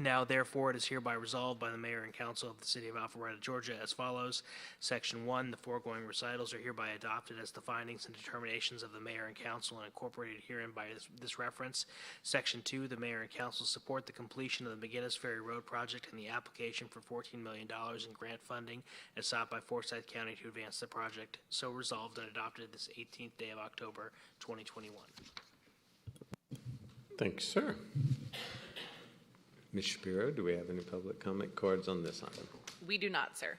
Now, therefore, it is hereby resolved by the mayor and council of the city of Alpharetta, Georgia, as follows. Section 1, the foregoing recitals are hereby adopted as the findings and determinations of the mayor and council and incorporated herein by this reference. Section 2, the mayor and council support the completion of the McGinnis Ferry Road project and the application for $14 million in grant funding as sought by Forsyth County to advance the project. So resolved and adopted this 18th day of October, 2021. Thank you, sir. Ms. Shapiro, do we have any public comment cards on this item? We do not, sir.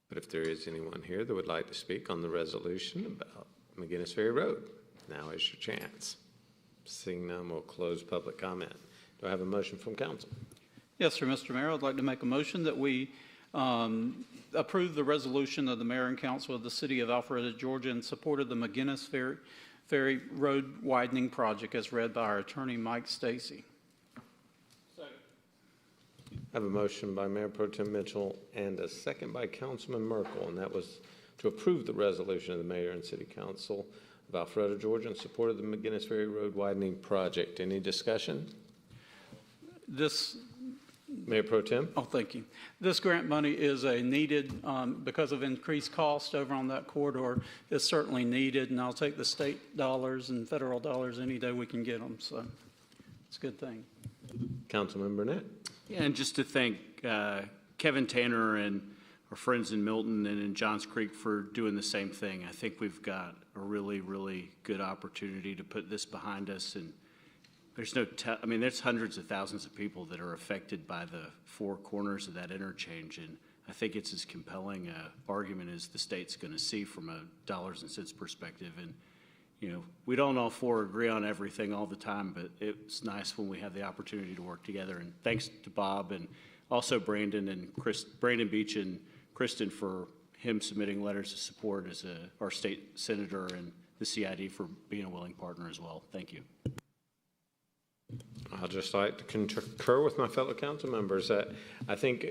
But if there is anyone here that would like to speak on the resolution about McGinnis Ferry Road, now is your chance. Seeing none, we'll close public comment. Do I have a motion from council? Yes, sir, Mr. Mayor. I'd like to make a motion that we approve the resolution of the mayor and council of the city of Alpharetta, Georgia, in support of the McGinnis Ferry Road widening project as read by our attorney, Mike Stacy. I have a motion by Mayor Pro Tem Mitchell and a second by Councilman Merkel, and that was to approve the resolution of the mayor and city council of Alpharetta, Georgia, in support of the McGinnis Ferry Road widening project. Any discussion? Mayor Pro Tem? Oh, thank you. This grant money is a needed, because of increased cost over on that corridor, it's certainly needed, and I'll take the state dollars and federal dollars any day we can get them, so it's a good thing. Councilman Burnett? Yeah, and just to thank Kevin Tanner and our friends in Milton and in Johns Creek for doing the same thing. I think we've got a really, really good opportunity to put this behind us. And there's there's hundreds of thousands of people that are affected by the four corners of that interchange. And I think it's as compelling an argument as the state's going to see from a dollars and cents perspective. And you know, we don't all four agree on everything all the time, but it's nice when we have the opportunity to work together. And thanks to Bob and also Brandon Beach and Kristen for him submitting letters of support as our state senator and the CID for being a willing partner as well. Thank you. I'd just like to concur with my fellow council members that I think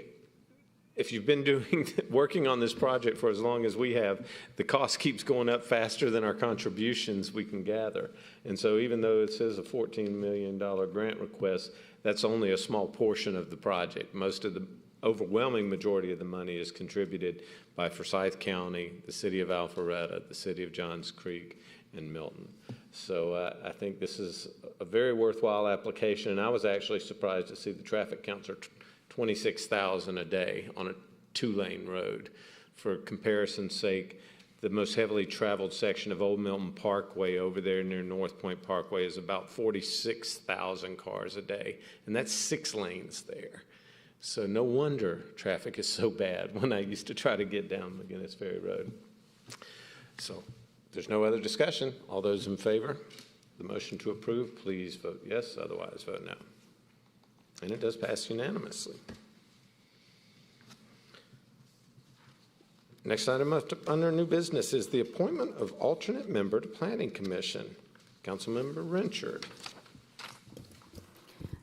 if you've been working on this project for as long as we have, the cost keeps going up faster than our contributions we can gather. And so even though it says a $14 million grant request, that's only a small portion of the project. Most of the overwhelming majority of the money is contributed by Forsyth County, the city of Alpharetta, the city of Johns Creek, and Milton. So I think this is a very worthwhile application. And I was actually surprised to see the traffic counts are 26,000 a day on a two-lane road. For comparison's sake, the most heavily traveled section of Old Milton Parkway over there near North Point Parkway is about 46,000 cars a day, and that's 6 lanes there. So no wonder traffic is so bad when I used to try to get down McGinnis Ferry Road. So if there's no other discussion, all those in favor of the motion to approve, please vote yes, otherwise vote no. And it does pass unanimously. Next item under new business is the appointment of alternate member to Planning Commission. Councilmember Renchard.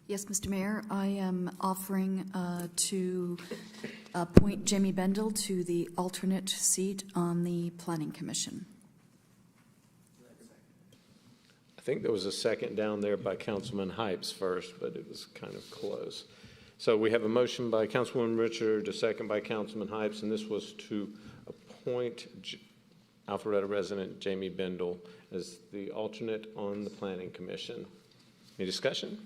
Yes, Mr. Mayor, I am offering to appoint Jamie Bendel to the alternate seat on the Planning Commission. I think there was a second down there by Councilman Hypes first, but it was kind of close. So we have a motion by Councilwoman Richard, a second by Councilman Hypes, and this was to appoint Alpharetta resident Jamie Bendel as the alternate on the Planning Commission. Any discussion?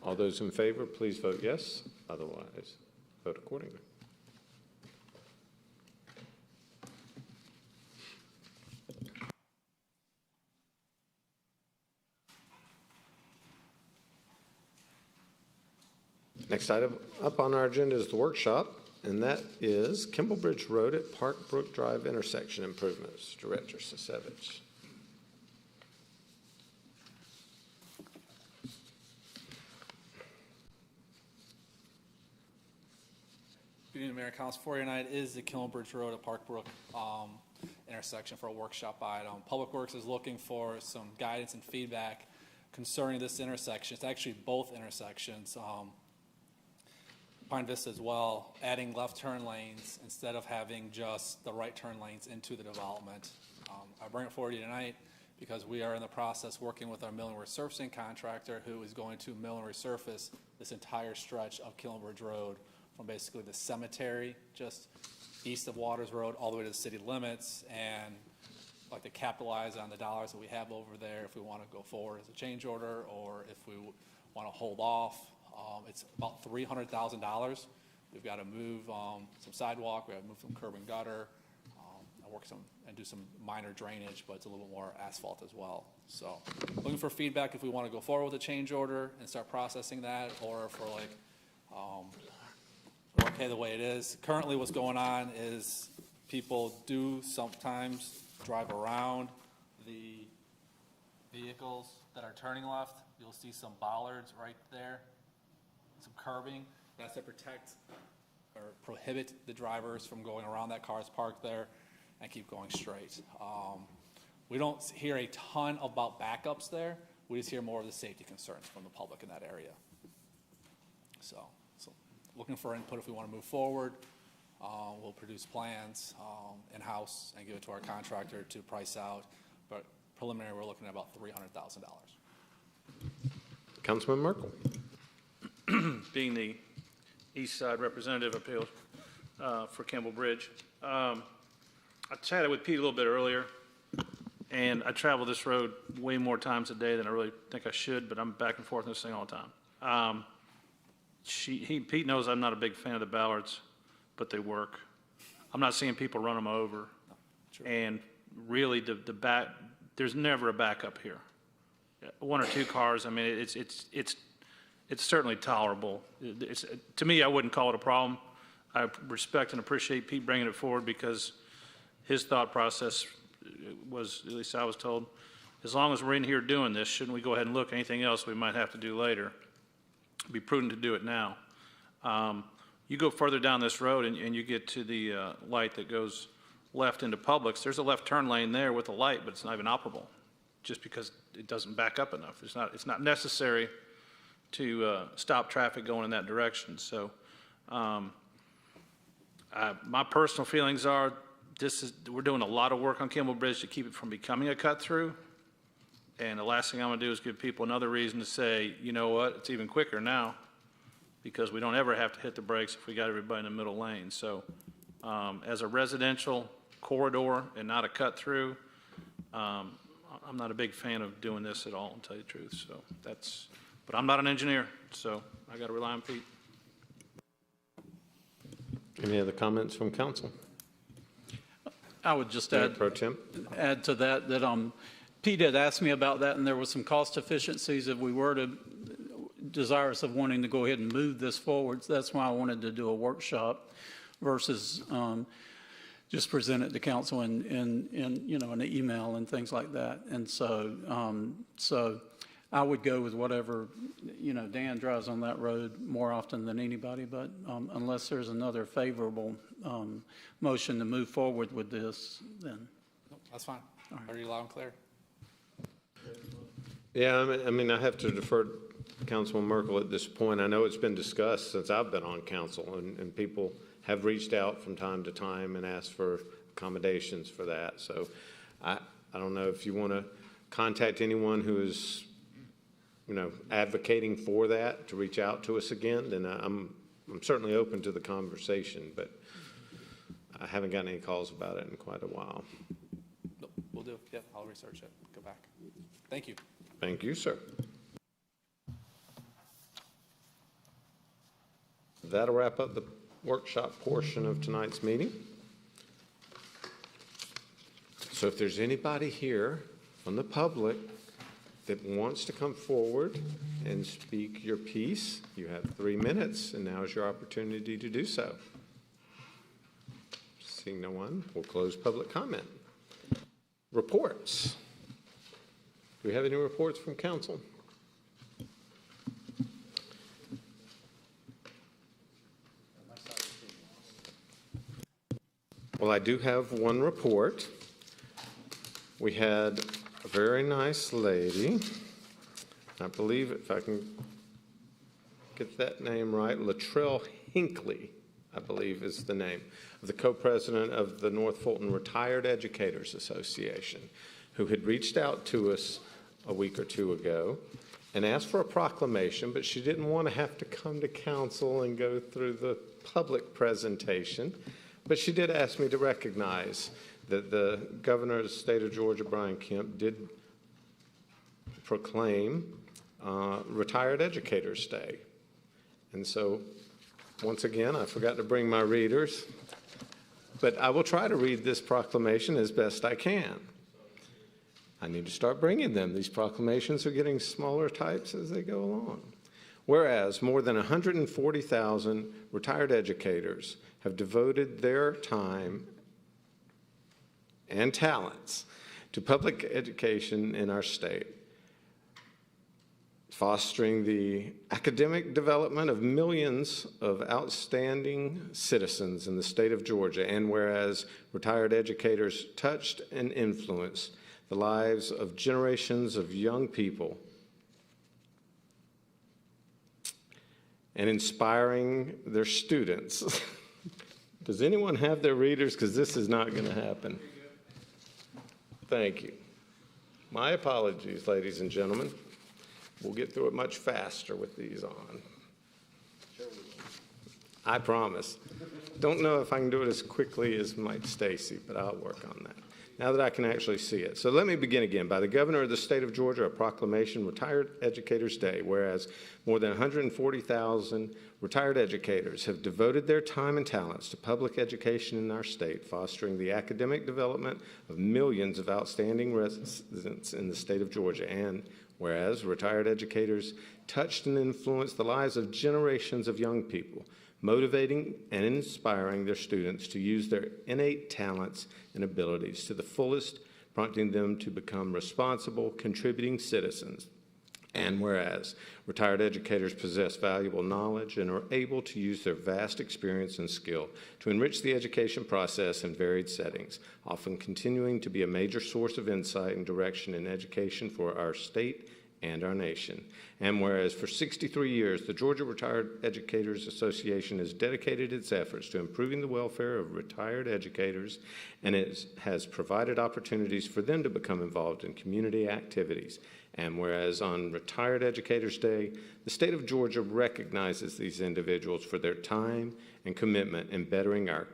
All those in favor, please vote yes. Otherwise, vote accordingly. Next item up on our agenda is the workshop, and that is Kimball Bridge Road at Park Brook Drive intersection improvements. Director Sisevich. Good evening, Mayor and Council. For you tonight is the Kimball Bridge Road at Park Brook intersection for a workshop item. Public Works is looking for some guidance and feedback concerning this intersection. It's actually both intersections. Pine Vista as well, adding left turn lanes instead of having just the right turn lanes into the development. I bring it forward to you tonight because we are in the process working with our mill and resurfacing contractor who is going to mill and resurface this entire stretch of Kimball Bridge Road from basically the cemetery just east of Waters Road all the way to the city limits, and like to capitalize on the dollars that we have over there if we want to go forward as a change order or if we want to hold off. It's about $300,000. We've got to move some sidewalk, we have to move some curb and gutter, and do some minor drainage, but it's a little more asphalt as well. So looking for feedback if we want to go forward with a change order and start processing that, or if we're like, we're okay the way it is. Currently what's going on is people do sometimes drive around the vehicles that are turning left. You'll see some bollards right there, some curbing. That's to protect or prohibit the drivers from going around that car's parked there and keep going straight. We don't hear a ton about backups there. We just hear more of the safety concerns from the public in that area. So looking for input if we want to move forward. We'll produce plans in-house and give it to our contractor to price out. But preliminary, we're looking at about $300,000. Councilman Merkel. Being the East Side representative appeal for Kimball Bridge. I chatted with Pete a little bit earlier, and I travel this road way more times a day than I really think I should, but I'm back and forth on this thing all the time. Pete knows I'm not a big fan of the ballards, but they work. I'm not seeing people run them over. Sure. And really, there's never a backup here. One or two cars, I mean, it's certainly tolerable. To me, I wouldn't call it a problem. I respect and appreciate Pete bringing it forward because his thought process was, at least I was told, as long as we're in here doing this, shouldn't we go ahead and look at anything else we might have to do later? It'd be prudent to do it now. You go further down this road and you get to the light that goes left into Publix. There's a left turn lane there with a light, but it's not even operable just because it doesn't back up enough. It's not necessary to stop traffic going in that direction. So my personal feelings are we're doing a lot of work on Kimball Bridge to keep it from becoming a cut through. And the last thing I'm going to do is give people another reason to say, you know what, it's even quicker now because we don't ever have to hit the brakes if we got everybody in the middle lane. So as a residential corridor and not a cut through, I'm not a big fan of doing this at all, to tell you the truth. So but I'm not an engineer, so I got to rely on Pete. Any other comments from council? I would just add to that Pete had asked me about that, and there was some cost efficiencies if we were desirous of wanting to go ahead and move this forward. So that's why I wanted to do a workshop versus just present it to council in an email and things like that. And so I would go with whatever, Dan drives on that road more often than anybody, but unless there's another favorable motion to move forward with this, then. Nope, that's fine. Are you loud and clear? Yeah, I have to defer to Councilman Merkel at this point. I know it's been discussed since I've been on council, and people have reached out from time to time and asked for accommodations for that. So I don't know if you want to contact anyone who is, advocating for that to reach out to us again, then I'm certainly open to the conversation, but I haven't gotten any calls about it in quite a while. Nope, we'll do. Yep, I'll research it. Go back. Thank you. Thank you, sir. That'll wrap up the workshop portion of tonight's meeting. So if there's anybody here from the public that wants to come forward and speak your piece, you have 3 minutes, and now is your opportunity to do so. Seeing no one, we'll close public comment. Reports. Do we have any reports from council? Well, I do have one report. We had a very nice lady, I believe, if I can get that name right, Latrell Hinckley, I believe is the name, of the co-president of the North Fulton Retired Educators Association, who had reached out to us a week or two ago and asked for a proclamation, but she didn't want to have to come to council and go through the public presentation. But she did ask me to recognize that the governor of the state of Georgia, Brian Kemp, did proclaim Retired Educators Day. And so, once again, I forgot to bring my readers, but I will try to read this proclamation as best I can. I need to start bringing them. These proclamations are getting smaller types as they go along. Whereas more than 140,000 retired educators have devoted their time and talents to public education in our state, fostering the academic development of millions of outstanding citizens in the state of Georgia, and whereas retired educators touched and influenced the lives of generations of young people and inspiring their students. Does anyone have their readers? Because this is not going to happen. Thank you. My apologies, ladies and gentlemen. We'll get through it much faster with these on. I promise. Don't know if I can do it as quickly as Mike Stacy, but I'll work on that now that I can actually see it. So let me begin again. By the governor of the state of Georgia, a proclamation, Retired Educators Day, whereas more than 140,000 retired educators have devoted their time and talents to public education in our state, fostering the academic development of millions of outstanding residents in the state of Georgia. And whereas retired educators touched and influenced the lives of generations of young people, motivating and inspiring their students to use their innate talents and abilities to the fullest, prompting them to become responsible, contributing citizens. And whereas retired educators possess valuable knowledge and are able to use their vast experience and skill to enrich the education process in varied settings, often continuing to be a major source of insight and direction in education for our state and our nation. And whereas for 63 years, the Georgia Retired Educators Association has dedicated its efforts to improving the welfare of retired educators, and it has provided opportunities for them to become involved in community activities. And whereas on Retired Educators Day, the state of Georgia recognizes these individuals for their time and commitment in bettering our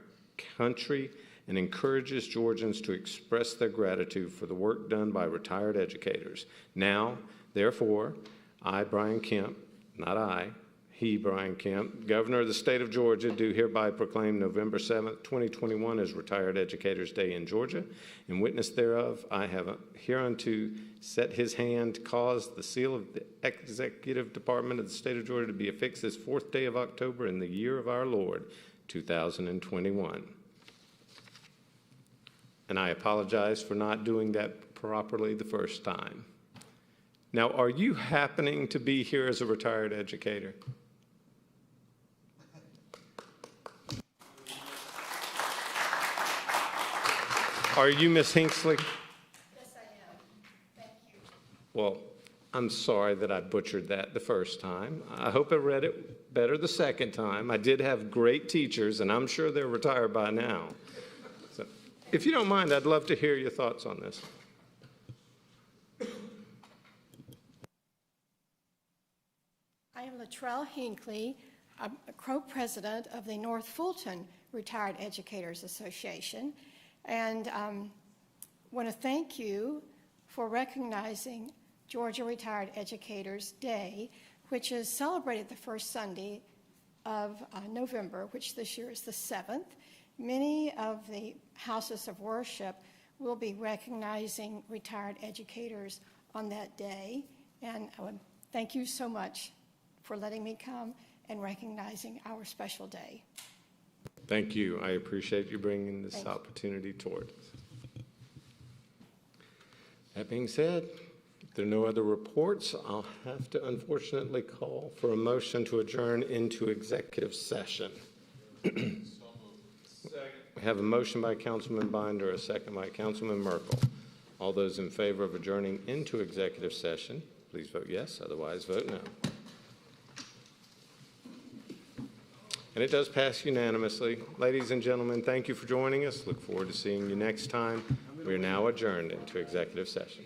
country and encourages Georgians to express their gratitude for the work done by retired educators. Now, therefore, I, Brian Kemp, not I, he, Brian Kemp, governor of the state of Georgia, do hereby proclaim November 7th, 2021 as Retired Educators Day in Georgia. In witness thereof, I have hereunto set his hand, caused the seal of the Executive Department of the state of Georgia to be affixed this 4th day of October in the year of our Lord, 2021. And I apologize for not doing that properly the first time. Now, are you happening to be here as a retired educator? Are you Miss Hinckley? Yes, I am. Thank you. Well, I'm sorry that I butchered that the first time. I hope I read it better the second time. I did have great teachers, and I'm sure they're retired by now. So, if you don't mind, I'd love to hear your thoughts on this. I am Latrell Hinckley, I'm a co-president of the North Fulton Retired Educators Association, and want to thank you for recognizing Georgia Retired Educators Day, which is celebrated the first Sunday of November, which this year is the 7th. Many of the houses of worship will be recognizing retired educators on that day, and I would thank you so much for letting me come and recognizing our special day. Thank you. I appreciate you bringing this opportunity toward us. That being said, if there are no other reports, I'll have to unfortunately call for a motion to adjourn into executive session. We have a motion by Councilman Binder, a second by Councilman Merkel. All those in favor of adjourning into executive session, please vote yes. Otherwise, vote no. And it does pass unanimously. Ladies and gentlemen, thank you for joining us. Look forward to seeing you next time. We are now adjourned into executive session.